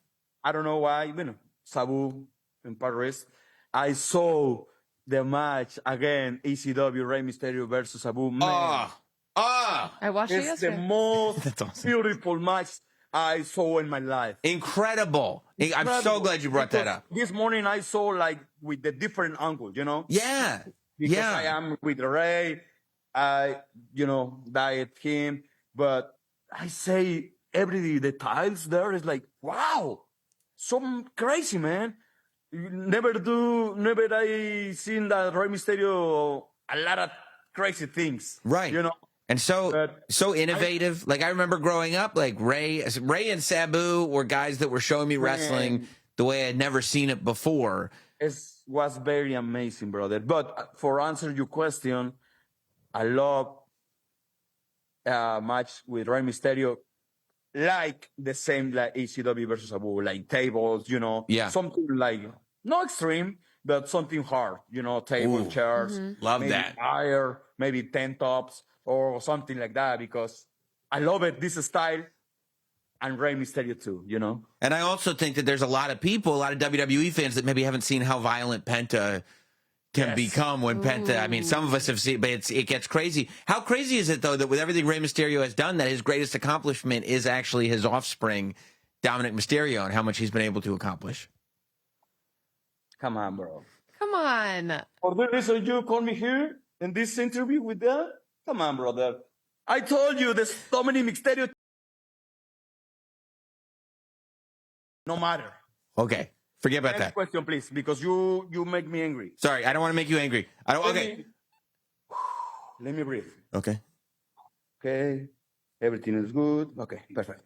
I don't know why, you know, Sabu in Paris, I saw the match again, ECW, Rey Mysterio versus Sabu. Man, I watched it it's the yesterday. most That's awesome. beautiful match I saw in my life. Incredible. I'm so Incredible. glad you brought that Because up. This morning I saw like with the different angle, you know? Yeah. Because Yeah. I am with Ray, I, you know, diet him, but I say every details there is like, wow, some crazy, man. Never I seen that Rey Mysterio a lot of crazy things. Right. You know? And so But innovative. Like I remember growing up, like Ray and Sabu were guys that were showing me wrestling Man. the way I'd never seen it before. It was very amazing, brother. But for answer your question, I love match with Rey Mysterio, like the same like ECW versus Abu, like tables, you know, Yeah. something like not extreme, but something hard, you know, table Ooh. chairs, Love maybe that. fire, maybe 10 tops or something like that, because I love it, this style, and Rey Mysterio too, you know. And I also think that there's a lot of people, a lot of WWE fans that maybe haven't seen how violent Penta can Yes. become when Penta. I mean, some of us have seen, but it gets crazy. How crazy is it though that with everything Rey Mysterio has done, that his greatest accomplishment is actually his offspring, Dominic Mysterio, and how much he's been able to accomplish? Come on, bro. Come on. For the reason you call me here in this interview with them, come on, brother. I told you this Dominic Mysterio. No matter. Okay, forget about Next that. question, please, because you make me angry. Sorry, I don't want to make you angry. I don't. Okay. Let me breathe. Okay. Okay. Everything is good. Okay, perfect.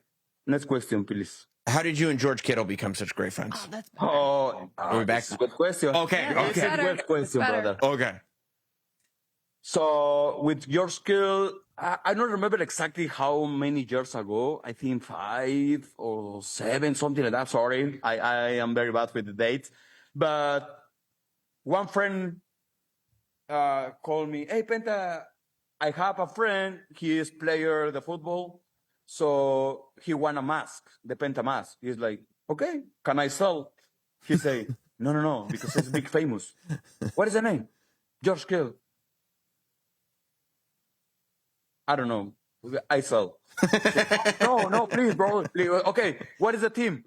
Next question, please. How did you and George Kittle become such great friends? Oh, that's better. Oh, Are we back? this is a good question. Okay, Yeah, It's okay. a better. good question, It's better. brother. Okay. So with your skill, I don't remember exactly how many years ago. I think 5 or 7, something like that. Sorry, I am very bad with the dates. But one friend called me, "Hey, Penta, I have a friend. He is player the football, so he want a mask, the Penta mask." He's like, "Okay, can I sell?" He say, "No, because it's big famous." What is the name? George Kittle. I don't know. I sell. No, please, bro. Please. Okay, what is the team?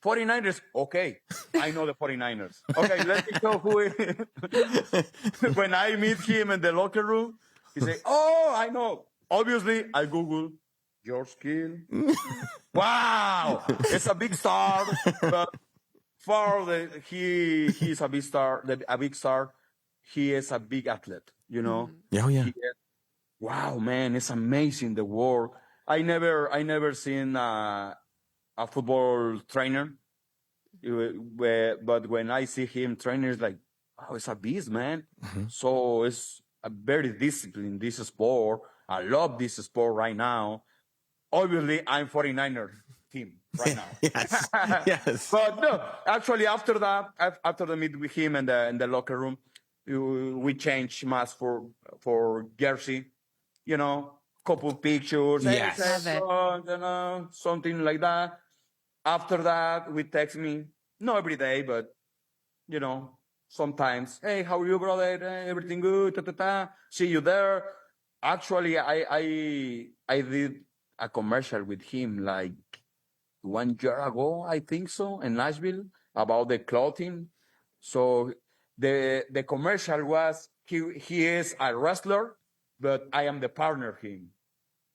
49ers. Okay, I know the 49ers. Okay, let me show who it. When I meet him in the locker room, he say, "Oh, I know." Obviously, I Google George Kittle. Wow, it's a big star, but he's a big star. A big star. He is a big athlete. You know. Oh, yeah. He is. Wow, man, it's amazing the world. I never seen a football trainer, but when I see him trainer, it's like, wow, it's a beast, man. So it's a very disciplined this sport. I love this sport right now. Obviously, I'm 49er team right now. Yes. Yes. But no, actually, after that, after the meet with him in the locker room, we changed mask for jersey. You know, couple pictures, Yes. hey, Love it. son, you know, something like that. After that, we text me, not every day, but you know, sometimes, "Hey, how are you, brother? Everything good? Ta, ta, ta. See you there." Actually, I did a commercial with him like 1 year ago, I think so, in Nashville about the clothing. So the commercial was he is a wrestler, but I am the partner him.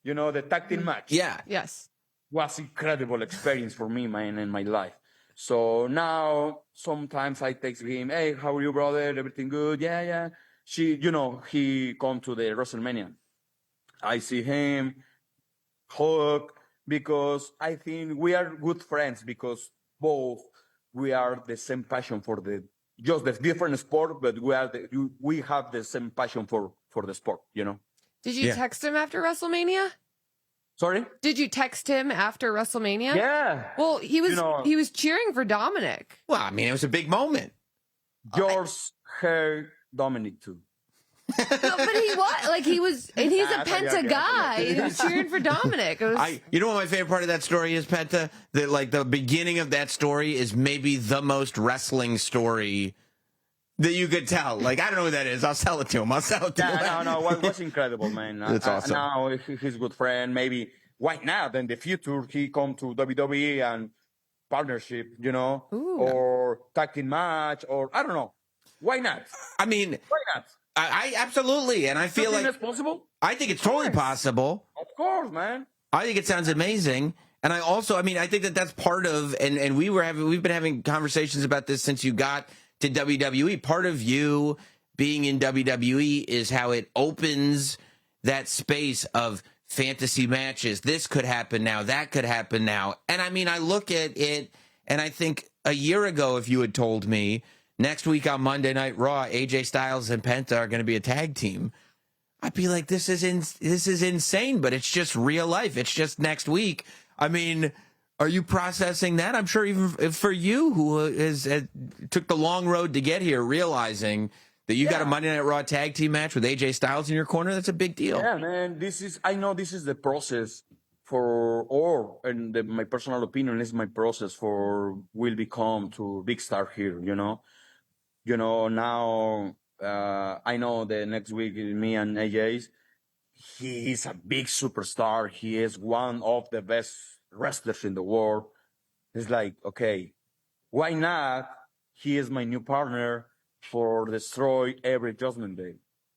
You know, the tag team match. Yeah. Yes. Was incredible experience for me, man, in my life. So now sometimes I text him, "Hey, how are you, brother? Everything good?" Yeah. He come to the WrestleMania. I see him, hug, because I think we are good friends because both we are the same passion for just the different sport, but we have the same passion for the sport, you know. Did you Yeah. text him after WrestleMania? Sorry? Did you text him after WrestleMania? Yeah. Well, he was cheering for Dominic. Well, I mean, it was a big moment. George heard Dominic too. No, but he was, and he's a Okay, Penta okay. guy. He was cheering for Dominic. It was, You know what my favorite part of that story is, Penta? That like the beginning of that story is maybe the most wrestling story that you could tell. Like, I don't know what that is. I'll sell it to him. Yeah, no, it was incredible, man. That's awesome. Now he's a good friend. Maybe why not? In the future, he come to WWE and partnership, you know, Ooh. or tag team match, or I don't know. Why not? I mean, Why not? I absolutely, and I feel Something like that's possible. I think it's totally possible. Of course, man. I think it sounds amazing. And I also, I mean, I think that that's part of, and we've been having conversations about this since you got to WWE. Part of you being in WWE is how it opens that space of fantasy matches. This could happen now. That could happen now. And I mean, I look at it and I think a year ago, if you had told me next week on Monday Night Raw, AJ Styles and Penta are going to be a tag team, I'd be like, this is insane, but it's just real life. It's just next week. I mean, are you processing that? I'm sure even for you, who took the long road to get here, realizing that you got a Monday Night Raw tag team match with AJ Styles in your corner, that's a big deal. Yeah, man. I know this is the process my personal opinion is my process for will become to big star here. Now I know the next week me and AJ's. He is a big superstar. He is one of the best wrestlers in the world. It's like, okay, why not? He is my new partner for destroy every Judgment Day.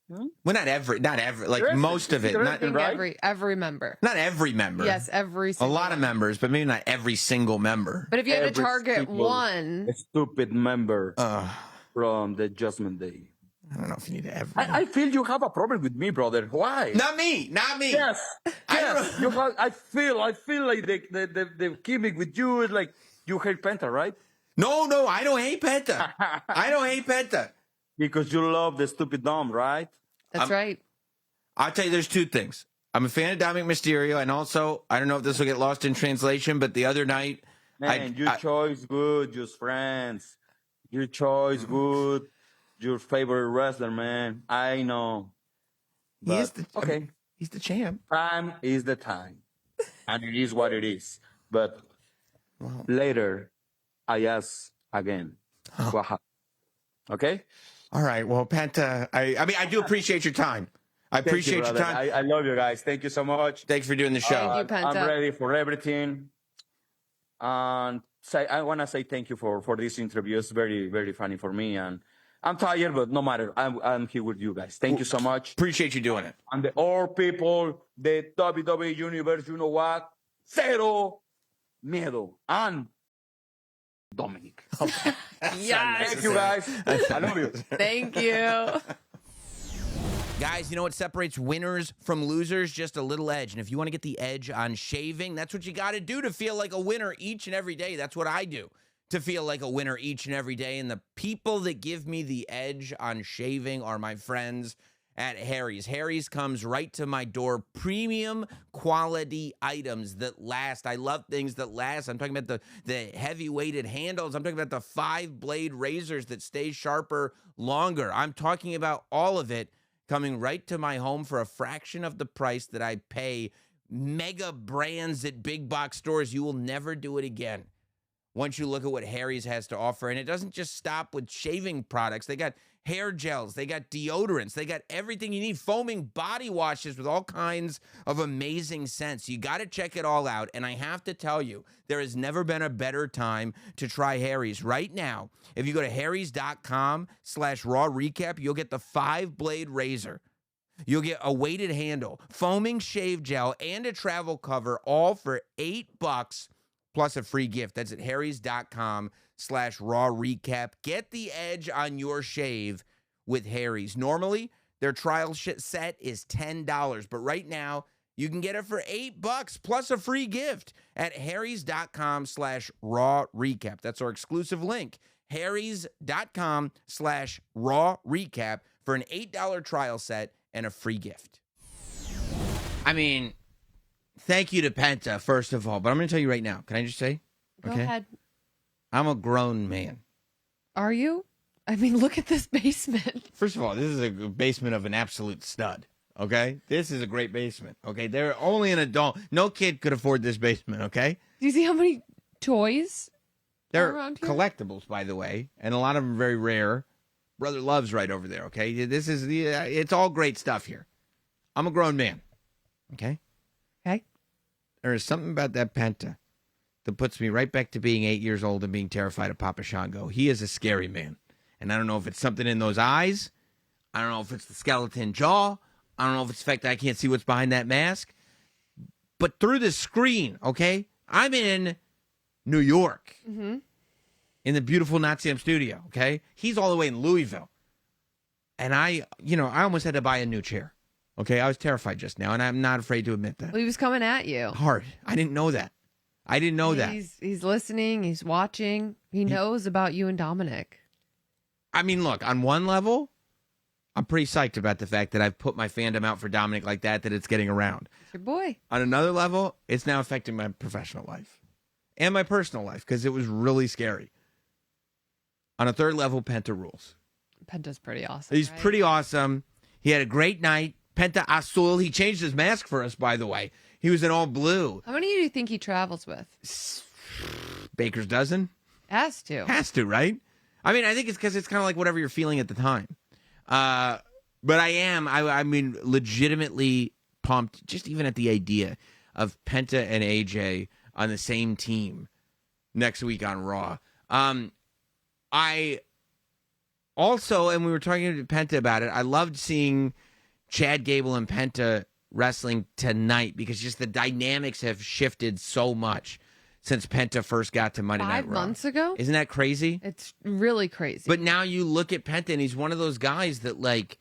Well, not every, like Interesting. most of it. Not, I think Right? every member. not every member. Yes, every A single lot of one. members, but maybe not every single member. But if you had to Every target single one, stupid member Uh, from the Judgment Day. I don't know if you need to ever. I feel you have a problem with me, brother. Why? Not me. Yes, yes. I feel like the gimmick with you is like you hate Penta, right? No, I don't hate Penta. I don't hate Penta. Because you love the stupid Dom, right? That's right. I'll tell you, there's two things. I'm a fan of Dominic Mysterio, and also, I don't know if this will get lost in translation, but the other night, Man, your choice good, just friends. Your choice good. Your favorite wrestler, man. I know. he is But, the okay. He's the champ. Time is the time. And it is what it is. But later, I ask again. What happened? Okay? All right. Well, Penta, I mean, I do appreciate your time. I Thank you, appreciate your brother. time. I love you guys. Thank you so much. Thanks for doing the show. Thank you, Penta. I'm ready for everything. And I want to say thank you for this interview. It's very, very funny for me. And I'm tired, but no matter. I'm here with you guys. Thank you so much. Appreciate you doing it. And the all people, the WWE Universe, you know what? Cero miedo. And Dominic. Yes. Thank you, guys. I love you. Thank you. Guys, you know what separates winners from losers? Just a little edge. And if you want to get the edge on shaving, that's what you got to do to feel like a winner each and every day. That's what I do to feel like a winner each and every day. And the people that give me the edge on shaving are my friends at Harry's. Harry's comes right to my door. Premium quality items that last. I love things that last. I'm talking about the heavy-weighted handles. I'm talking about the 5-blade razors that stay sharper longer. I'm talking about all of it coming right to my home for a fraction of the price that I pay mega brands at big box stores. You will never do it again once you look at what Harry's has to offer. And it doesn't just stop with shaving products. They got hair gels, they got deodorants, they got everything you need, foaming body washes with all kinds of amazing scents. You got to check it all out. And I have to tell you, there has never been a better time to try Harry's. Right now, if you go to harrys.com/raw recap, you'll get the 5-blade razor. You'll get a weighted handle, foaming shave gel, and a travel cover, all for $8 plus a free gift. That's at harrys.com/raw recap. Get the edge on your shave with Harry's. Normally, their trial set is $10, but right now, you can get it for $8 plus a free gift at harrys.com/raw recap. That's our exclusive link, harrys.com/raw recap for an $8 trial set and a free gift. I mean, thank you to Penta, first of all, but I'm going to tell you right now. Can I just say? Go ahead. I'm a grown man. Are you? I mean, look at this basement. First of all, this is a basement of an absolute stud. Okay? This is a great basement. Okay? They're only an adult. No kid could afford this basement. Okay? Do you see how many toys They're are around here? collectibles, by the way, and a lot of them are very rare. Brother Love's right over there. Okay? This is it's all great stuff here. I'm a grown man. Okay? Okay. There is something about that Penta that puts me right back to being 8 years old and being terrified of Papa Shango. He is a scary man. And I don't know if it's something in those eyes. I don't know if it's the skeleton jaw. I don't know if it's the fact that I can't see what's behind that mask. But through the screen, okay, I'm in New York. Mm-hmm. In the beautiful Natsiam studio, okay? He's all the way in Louisville. And I almost had to buy a new chair. Okay, I was terrified just now, and I'm not afraid to admit that. Well, he was coming at you. Hard. I didn't know that. He's listening. He's watching. He knows about you and Dominic. I mean, look, on one level, I'm pretty psyched about the fact that I've put my fandom out for Dominic like that it's getting around. It's your boy. On another level, it's now affecting my professional life and my personal life because it was really scary. On a third level, Penta rules. Penta's pretty awesome. He's right? pretty awesome. He had a great night. Penta Azul. He changed his mask for us, by the way. He was in all blue. How many do you think he travels with? Baker's dozen? Has to. Has to, right? I mean, I think it's because it's kind of like whatever you're feeling at the time. But I mean, legitimately pumped, just even at the idea of Penta and AJ on the same team next week on Raw. I also, and we were talking to Penta about it, I loved seeing Chad Gable and Penta wrestling tonight because just the dynamics have shifted so much since Penta first got to Monday Night 5 Raw. months ago? Isn't that crazy? It's really crazy. But now you look at Penta, and he's one of those guys that, like,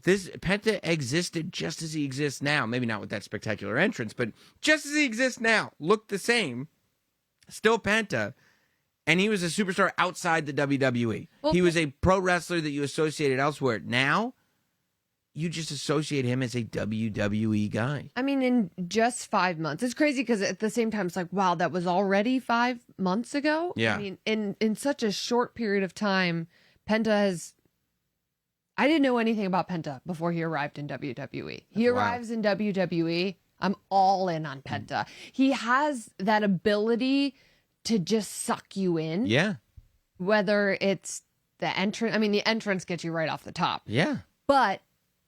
this Penta existed just as he exists now. Maybe not with that spectacular entrance, but just as he exists now. Looked the same. Still Penta. And he was a superstar outside the WWE. Well, he was a pro wrestler that you associated elsewhere. Now, you just associate him as a WWE guy. I mean, in just 5 months. It's crazy because at the same time, it's like, wow, that was already 5 months ago? Yeah. I mean, in such a short period of time, Penta has... I didn't know anything about Penta before he arrived in WWE. He arrives in WWE, I'm all in on Penta. He has that ability to just suck you in. Yeah. Whether it's the entrance, I mean, the entrance gets you right off the top. Yeah. But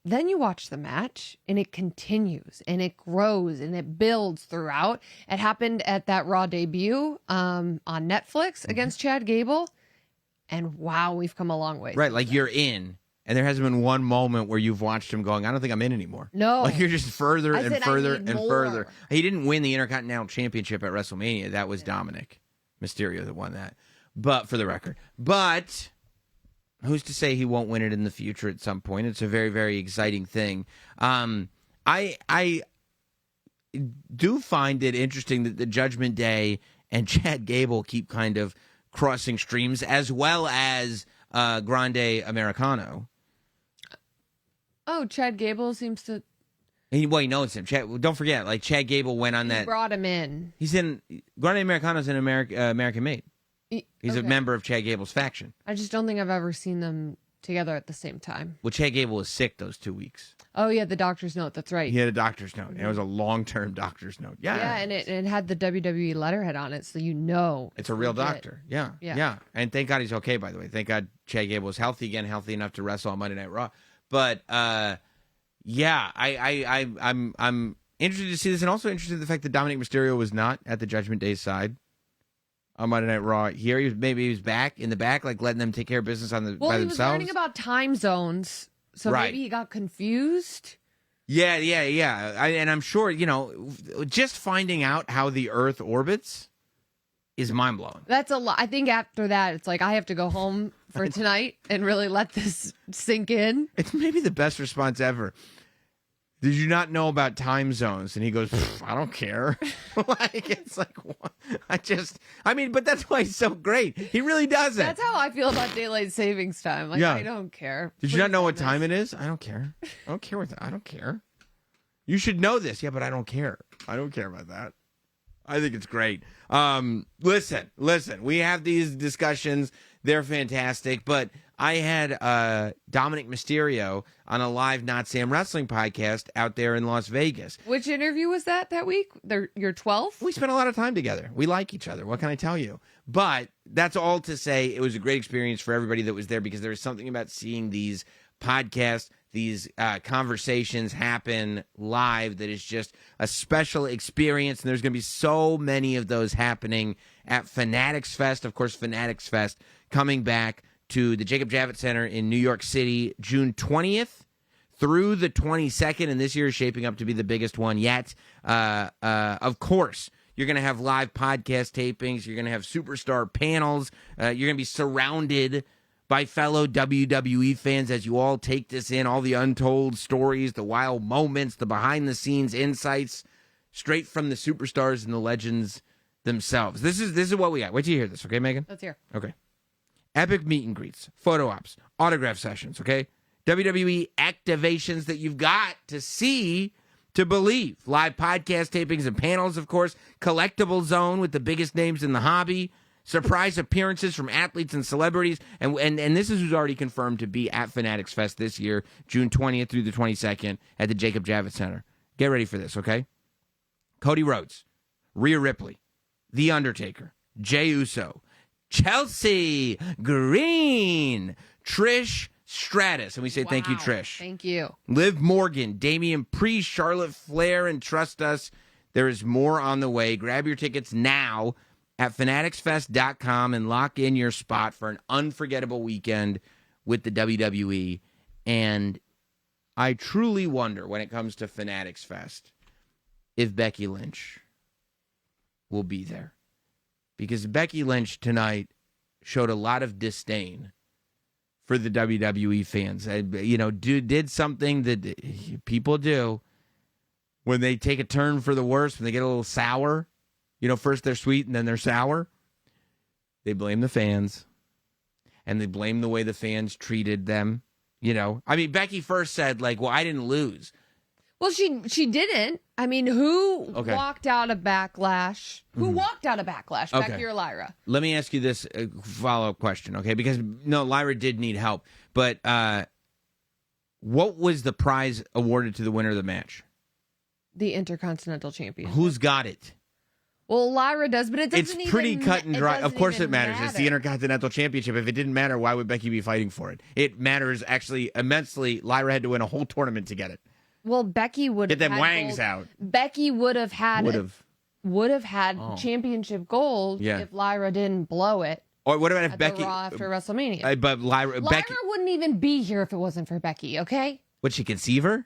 then you watch the match and it continues and it grows and it builds throughout. It happened at that Raw debut on Netflix against Chad Gable. And wow, we've come a long way. Right. Like you're in. And there hasn't been one moment where you've watched him going, I don't think I'm in anymore. No. Like you're just further I and said, I further need and more. further. He didn't win the Intercontinental Championship at WrestleMania. That was Dominic Mysterio that won that. But for the record. But who's to say he won't win it in the future at some point? It's a very, very exciting thing. I do find it interesting that the Judgment Day and Chad Gable keep kind of crossing streams, as well as Grande Americano. Oh, Chad Gable seems to... Well, you know it's him. Don't forget, like Chad Gable went on that. brought him in. He's in Grande Americano's in American Made. He's a Okay. member of Chad Gable's faction. I just don't think I've ever seen them together at the same time. Well, Chad Gable was sick those 2 weeks. Oh, yeah, the doctor's note. That's right. He had a doctor's note. It was a long-term doctor's note. Yeah, Yeah, and it had the WWE letterhead on it, so you know it's a real legit. doctor. Yeah, Yeah. yeah. And thank God he's okay, by the way. Thank God Chad Gable is healthy again, healthy enough to wrestle on Monday Night Raw. But yeah, I'm interested to see this, and also interested in the fact that Dominic Mysterio was not at the Judgment Day side on Monday Night Raw. Here, he was back in the back, like letting them take care of business by Well, he was themselves. learning about time zones, so Right. maybe he got confused. Yeah. And I'm sure, just finding out how the Earth orbits is mind blowing. That's a lot. I think after that, it's like I have to go home for tonight and really let this sink in. It's maybe the best response ever. Did you not know about time zones? And he goes, I don't care. Like, it's like, what? But that's why he's so great. He really does it. That's how I feel about daylight savings time. Like, Yeah. I don't care. Did you not Please know end what this. time it is? I don't care. I don't care I don't care. You should know this. Yeah, but I don't care. I don't care about that. I think it's great. Listen. We have these discussions. They're fantastic. But I had Dominic Mysterio on a live Not Sam Wrestling podcast out there in Las Vegas. Which interview was that week? Your 12th? We spent a lot of time together. We like each other. What can I tell you? But that's all to say it was a great experience for everybody that was there, because there was something about seeing these podcasts, these conversations happen live that is just a special experience. And there's going to be so many of those happening at Fanatics Fest. Of course, Fanatics Fest coming back to the Jacob Javits Center in New York City, June 20th through the 22nd. And this year is shaping up to be the biggest one yet. Of course, you're going to have live podcast tapings. You're going to have superstar panels. You're going to be surrounded by fellow WWE fans as you all take this in, all the untold stories, the wild moments, the behind-the-scenes insights, straight from the superstars and the legends themselves. This is what we got. Wait till you hear this, okay, Megan? Let's hear. Okay. Epic meet and greets, photo ops, autograph sessions, okay? WWE activations that you've got to see to believe. Live podcast tapings and panels, of course. Collectible zone with the biggest names in the hobby. Surprise appearances from athletes and celebrities. And this is who's already confirmed to be at Fanatics Fest this year, June 20th through the 22nd at the Jacob Javits Center. Get ready for this, okay? Cody Rhodes, Rhea Ripley, The Undertaker, Jey Uso, Chelsea Green, Trish Stratus. And we say thank you, Wow. Trish. Thank you. Liv Morgan, Damian Priest, Charlotte Flair, and trust us, there is more on the way. Grab your tickets now at fanaticsfest.com and lock in your spot for an unforgettable weekend with the WWE. And I truly wonder, when it comes to Fanatics Fest, if Becky Lynch will be there. because Becky Lynch tonight showed a lot of disdain for the WWE fans. Did something that people do when they take a turn for the worse, when they get a little sour. First they're sweet and then they're sour. They blame the fans, and they blame the way the fans treated them. Becky first said, well, I didn't lose. Well, she didn't. Who walked out of Backlash? Who walked out of Backlash? Okay. Becky or Lyra? Let me ask you this follow-up question, okay? Because, no, Lyra did need help. But what was the prize awarded to the winner of the match? The Intercontinental Champion. Who's got it? Well, Lyra does, but it doesn't It's pretty cut and dry. Of course it matters. Matter. It's the Intercontinental Championship. If it didn't matter, why would Becky be fighting for it? It matters actually immensely. Lyra had to win a whole tournament to get it. Well, Becky would Get have them had wangs gold. out. Becky would have had championship gold Yeah. if Lyra didn't blow it Or what about if at Becky? the Raw after WrestleMania. But Lyra Becky, wouldn't even be here if it wasn't for Becky, okay? would she conceive her?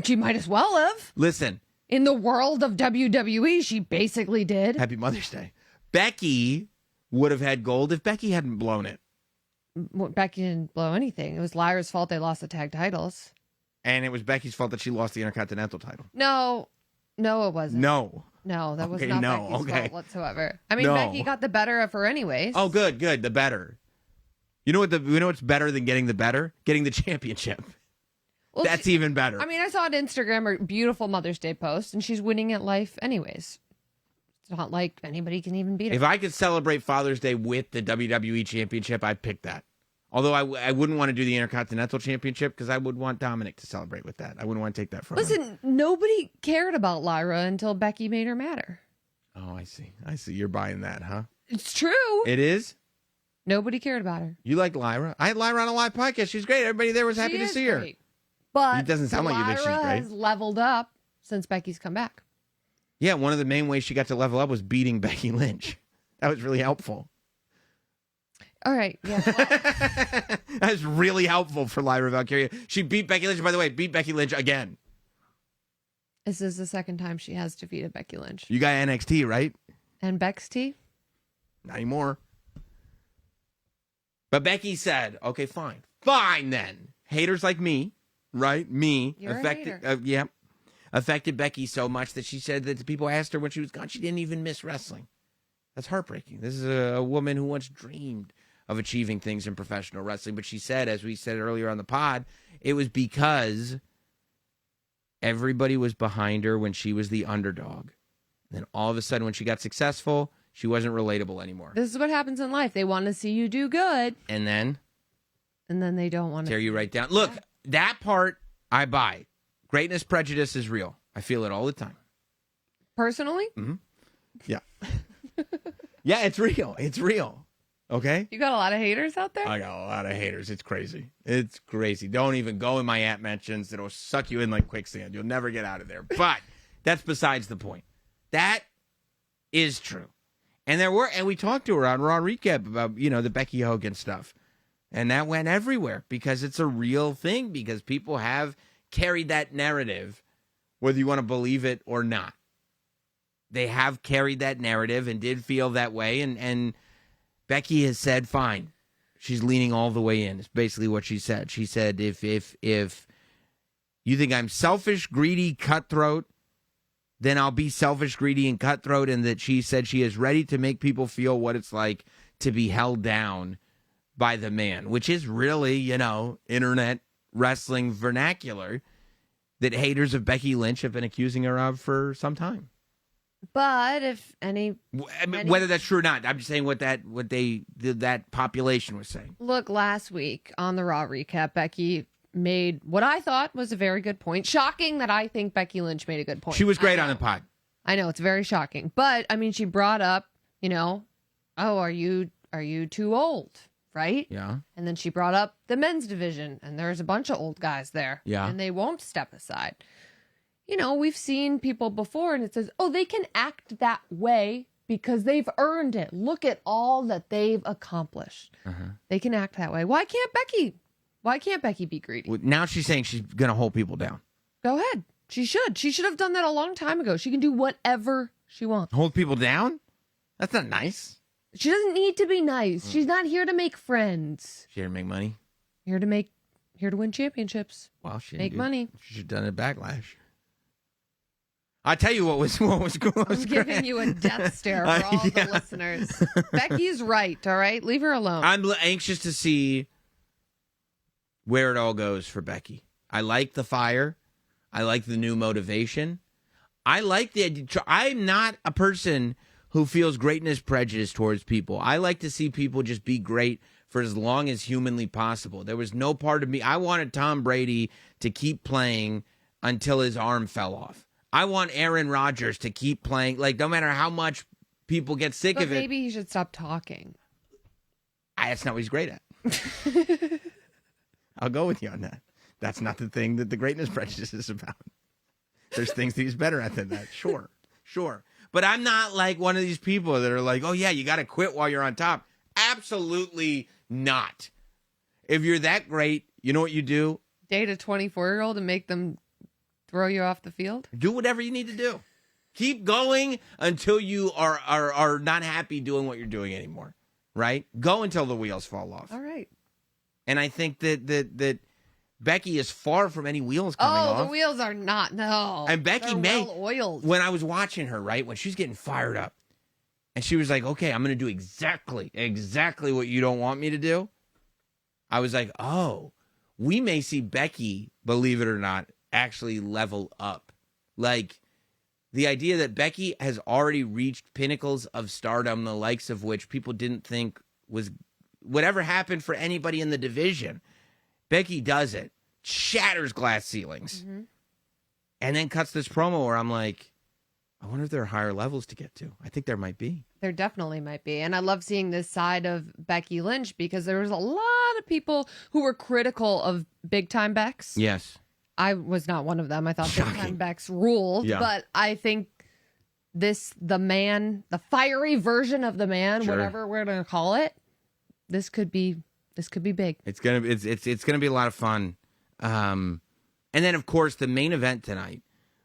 She might as well have. Listen, In the world of WWE, she basically did. Happy Mother's Day. Becky would have had gold if Becky hadn't blown it. Becky didn't blow anything. It was Lyra's fault they lost the tag titles. And it was Becky's fault that she lost the Intercontinental title. No, it wasn't. No. No, that was Okay, not no, Becky's okay. fault whatsoever. No. Becky got the better of her anyways. Oh, good. The better. You know what's better than getting the better? Getting the championship. Well, That's even better. I saw on Instagram her beautiful Mother's Day post, and she's winning at life anyways. It's not like anybody can even beat her. If I could celebrate Father's Day with the WWE Championship, I'd pick that. Although I wouldn't want to do the Intercontinental Championship because I would want Dominic to celebrate with that. I wouldn't want to take that from him. Listen, nobody cared about Lyra until Becky made her matter. Oh, I see. You're buying that, huh? It's true. It is? Nobody cared about her. You like Lyra? I had Lyra on a live podcast. She's great. Everybody there was happy She to is see her. great. But It doesn't sound like you think she's Lyra great. has leveled up since Becky's come back. Yeah, one of the main ways she got to level up was beating Becky Lynch. That was really helpful. All right. Yeah. That was really helpful for Lyra Valkyria. She beat Becky Lynch, by the way, beat Becky Lynch again. This is the second time she has defeated Becky Lynch. You got NXT, right? And Bex T? Not anymore. But Becky said, okay, fine. Fine then. Haters like me, right? Me. You're a affected, hater. affected Becky so much that she said that the people asked her when she was gone, she didn't even miss wrestling. That's heartbreaking. This is a woman who once dreamed of achieving things in professional wrestling. But she said, as we said earlier on the pod, it was because everybody was behind her when she was the underdog. Then all of a sudden, when she got successful, she wasn't relatable anymore. This is what happens in life. They want to see you do good, And then and then they don't want to tear you right down. Look, that part I buy. Greatness prejudice is real. I feel it all the time. Personally, Yeah. Yeah, it's real. It's real. Okay? you got a lot of haters out there. I got a lot of haters. It's crazy. It's crazy. Don't even go in my app mentions. It'll suck you in like quicksand. You'll never get out of there. But that's besides the point. That is true. And we talked to her on Raw Recap about, the Becky Hogan stuff. And that went everywhere because it's a real thing, because people have carried that narrative, whether you want to believe it or not. They have carried that narrative and did feel that way. And Becky has said, fine. She's leaning all the way in. It's basically what she said. She said, if you think I'm selfish, greedy, cutthroat, then I'll be selfish, greedy, and cutthroat. And that she said she is ready to make people feel what it's like to be held down by the man, which is really, internet wrestling vernacular that haters of Becky Lynch have been accusing her of for some time. But if any Whether that's true or not, I'm just saying what that population was saying. look, last week on the Raw Recap, Becky made what I thought was a very good point. Shocking that I think Becky Lynch made a good point. She was great on the pod. I know, it's very shocking. But she brought up, oh, are you too old? Right? Yeah. And then she brought up the men's division, and there's a bunch of old guys there. Yeah. And they won't step aside. We've seen people before, and it says, oh, they can act that way because they've earned it. Look at all that they've accomplished. They can act that way. Why can't Becky be greedy? Well, now she's saying she's going to hold people down. Go ahead. She should. She should have done that a long time ago. She can do whatever she wants. Hold people down? That's not nice. She doesn't need to be nice. She's not here to make friends. She here to make money. Here to win championships. Well, she Make money. She should have done a backlash. I tell you what was cool. I'm giving you a death stare for all the listeners. Becky's right, all right? Leave her alone. I'm anxious to see where it all goes for Becky. I like the fire. I like the new motivation. I like the idea. I'm not a person who feels greatness prejudice towards people. I like to see people just be great for as long as humanly possible. There was no part of me. I wanted Tom Brady to keep playing until his arm fell off. I want Aaron Rodgers to keep playing, like, no matter how much people get sick but of it. Maybe he should stop talking. That's not what he's great at. I'll go with you on that. That's not the thing that the greatness prejudice is about. There's things that he's better at than that. Sure. But I'm not like one of these people that are like, oh, yeah, you got to quit while you're on top. Absolutely not. If you're that great, you know what you do? Date a 24-year-old and make them throw you off the field? Do whatever you need to do. Keep going until you are not happy doing what you're doing anymore, right? Go until the wheels fall off. All right. And I think that Becky is far from any wheels coming off. Oh, the wheels are not. No. And Becky They're May, well-oiled. when I was watching her, right, when she's getting fired up, and she was like, okay, I'm going to do exactly what you don't want me to do. I was like, oh, we may see Becky, believe it or not, actually level up. Like, the idea that Becky has already reached pinnacles of stardom, the likes of which people didn't think would ever happen for anybody in the division. Becky does it, shatters glass ceilings, and then cuts this promo where I'm like, I wonder if there are higher levels to get to. I think there might be. There definitely might be. And I love seeing this side of Becky Lynch because there was a lot of people who were critical of Big Time Becks. Yes. I was not one of them. I thought Big Shocking. Time Becks ruled. Yeah. But I think the fiery version of the man, Sure. whatever we're going to call it, this could be big. It's gonna be a lot of fun. And then of course the main event tonight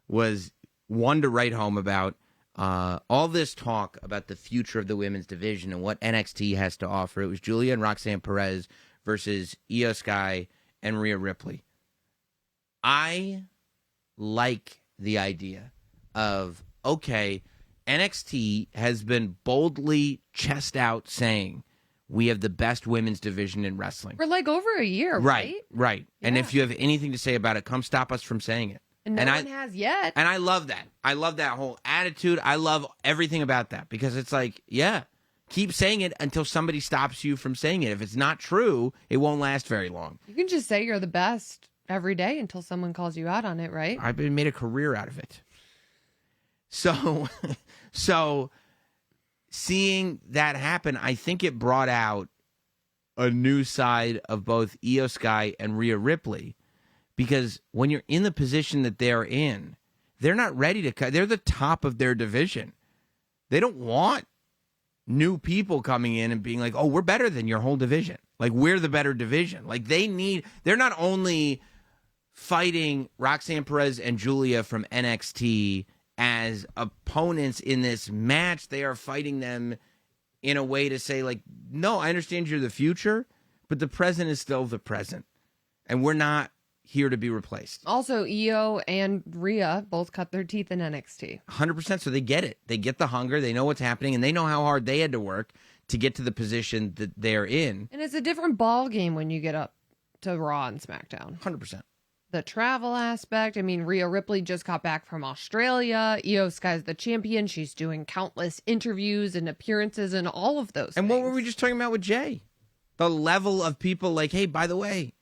was one to write home about. All this talk about the future of the women's division and what NXT has to offer. It was Julia and Roxanne Perez versus Io Sky and Rhea Ripley. I like the idea of, okay, NXT has been boldly chest out saying we have the best women's division in wrestling. For like over a year, right? Right. And Yeah. if you have anything to say about it, come stop us from saying it. And no one has yet. And I love that. I love that whole attitude. I love everything about that because it's like, yeah, keep saying it until somebody stops you from saying it. If it's not true, it won't last very long. You can just say you're the best every day until someone calls you out on it, right? I've been made a career out of it. So seeing that happen, I think it brought out a new side of both Io Sky and Rhea Ripley. Because when you're in the position that they're in, they're not ready to cut. They're the top of their division. They don't want new people coming in and being like, oh, we're better than your whole division. Like, we're the better division. Like, they're not only fighting Roxanne Perez and Julia from NXT as opponents in this match, they are fighting them in a way to say, like, no, I understand you're the future, but the present is still the present. And we're not here to be replaced. Also, Io and Rhea both cut their teeth in NXT. 100%. So they get it. They get the hunger. They know what's happening, and they know how hard they had to work to get to the position that they're in. And it's a different ball game when you get up to Raw and SmackDown. 100%. The travel aspect. I mean, Rhea Ripley just got back from Australia. Io Sky's the champion. She's doing countless interviews and appearances and all of those And things. what were we just talking about with Jay? The level of people like, hey, by the way,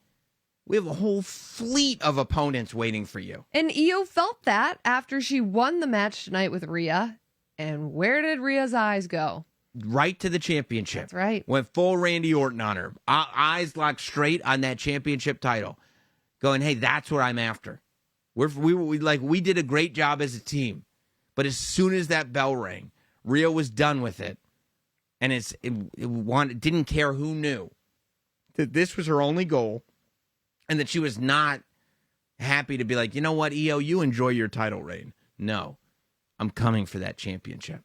we have a whole fleet of opponents waiting for you. And Io felt that after she won the match tonight with Rhea. And where did Rhea's eyes go? Right to the championship. That's right. Went full Randy Orton on her. Eyes locked straight on that championship title. Going, hey, that's what I'm after. We did a great job as a team. But as soon as that bell rang, Rhea was done with it. And it didn't care who knew that this was her only goal. And that she was not happy to be like, you know what, Io, you enjoy your title reign. No, I'm coming for that championship.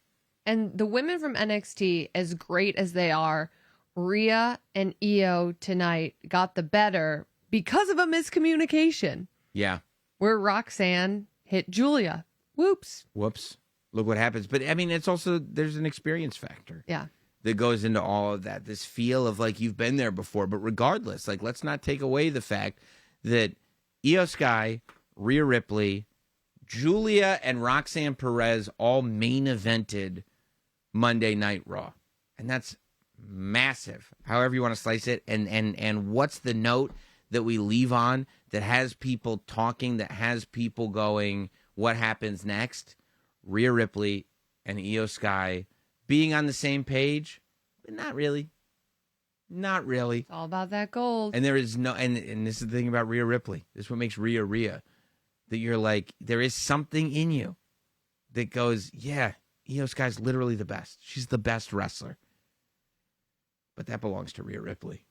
And the women from NXT, as great as they are, Rhea and Io tonight got the better because of a miscommunication Yeah. where Roxanne hit Julia. Whoops. Whoops. Look what happens. But I mean, it's also, there's an experience factor Yeah. that goes into all of that. This feel of like you've been there before. But regardless, like, let's not take away the fact that Io Sky, Rhea Ripley, Julia, and Roxanne Perez all main evented Monday Night Raw. And that's massive, however you want to slice it. And what's the note that we leave on that has people talking, that has people going, what happens next? Rhea Ripley and Io Sky being on the same page, but not really. Not really. It's all about that gold. And there is no, and this is the thing about Rhea Ripley. This is what makes Rhea Rhea. That you're like, there is something in you that goes, yeah, Io Sky's literally the best. She's the best wrestler. But that belongs to Rhea Ripley.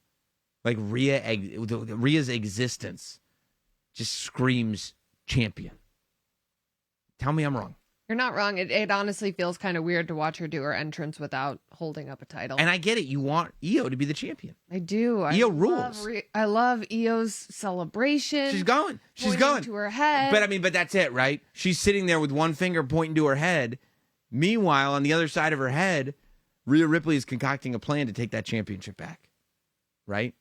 Like Rhea's existence just screams champion. Tell me I'm wrong. You're not wrong. It honestly feels kind of weird to watch her do her entrance without holding up a title. And I get it. You want Io to be the champion. I do. Io rules. I love Io's celebration. She's going. She's pointing going. to her head. But that's it, right? She's sitting there with one finger pointing to her head. Meanwhile, on the other side of her head, Rhea Ripley is concocting a plan to take that championship back. Right?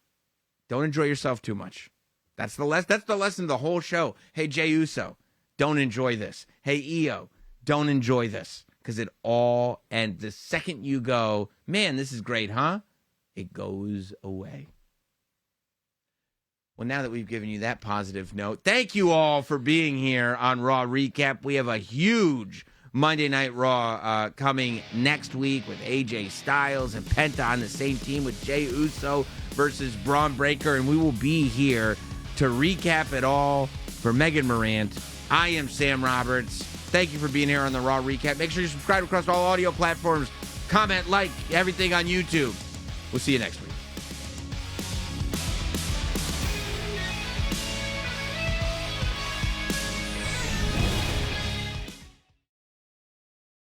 Don't enjoy yourself too much. That's the lesson of the whole show. Hey, Jey Uso, don't enjoy this. Hey, Io, don't enjoy this. Because it all, and the second you go, man, this is great, huh? It goes away. Well, now that we've given you that positive note, thank you all for being here on Raw Recap. We have a huge Monday Night Raw coming next week with AJ Styles and Penta on the same team with Jey Uso versus Braun Breaker. And we will be here to recap it all. For Megan Morant, I am Sam Roberts. Thank you for being here on the Raw Recap. Make sure you subscribe across all audio platforms. Comment, like, everything on YouTube. We'll see you next week.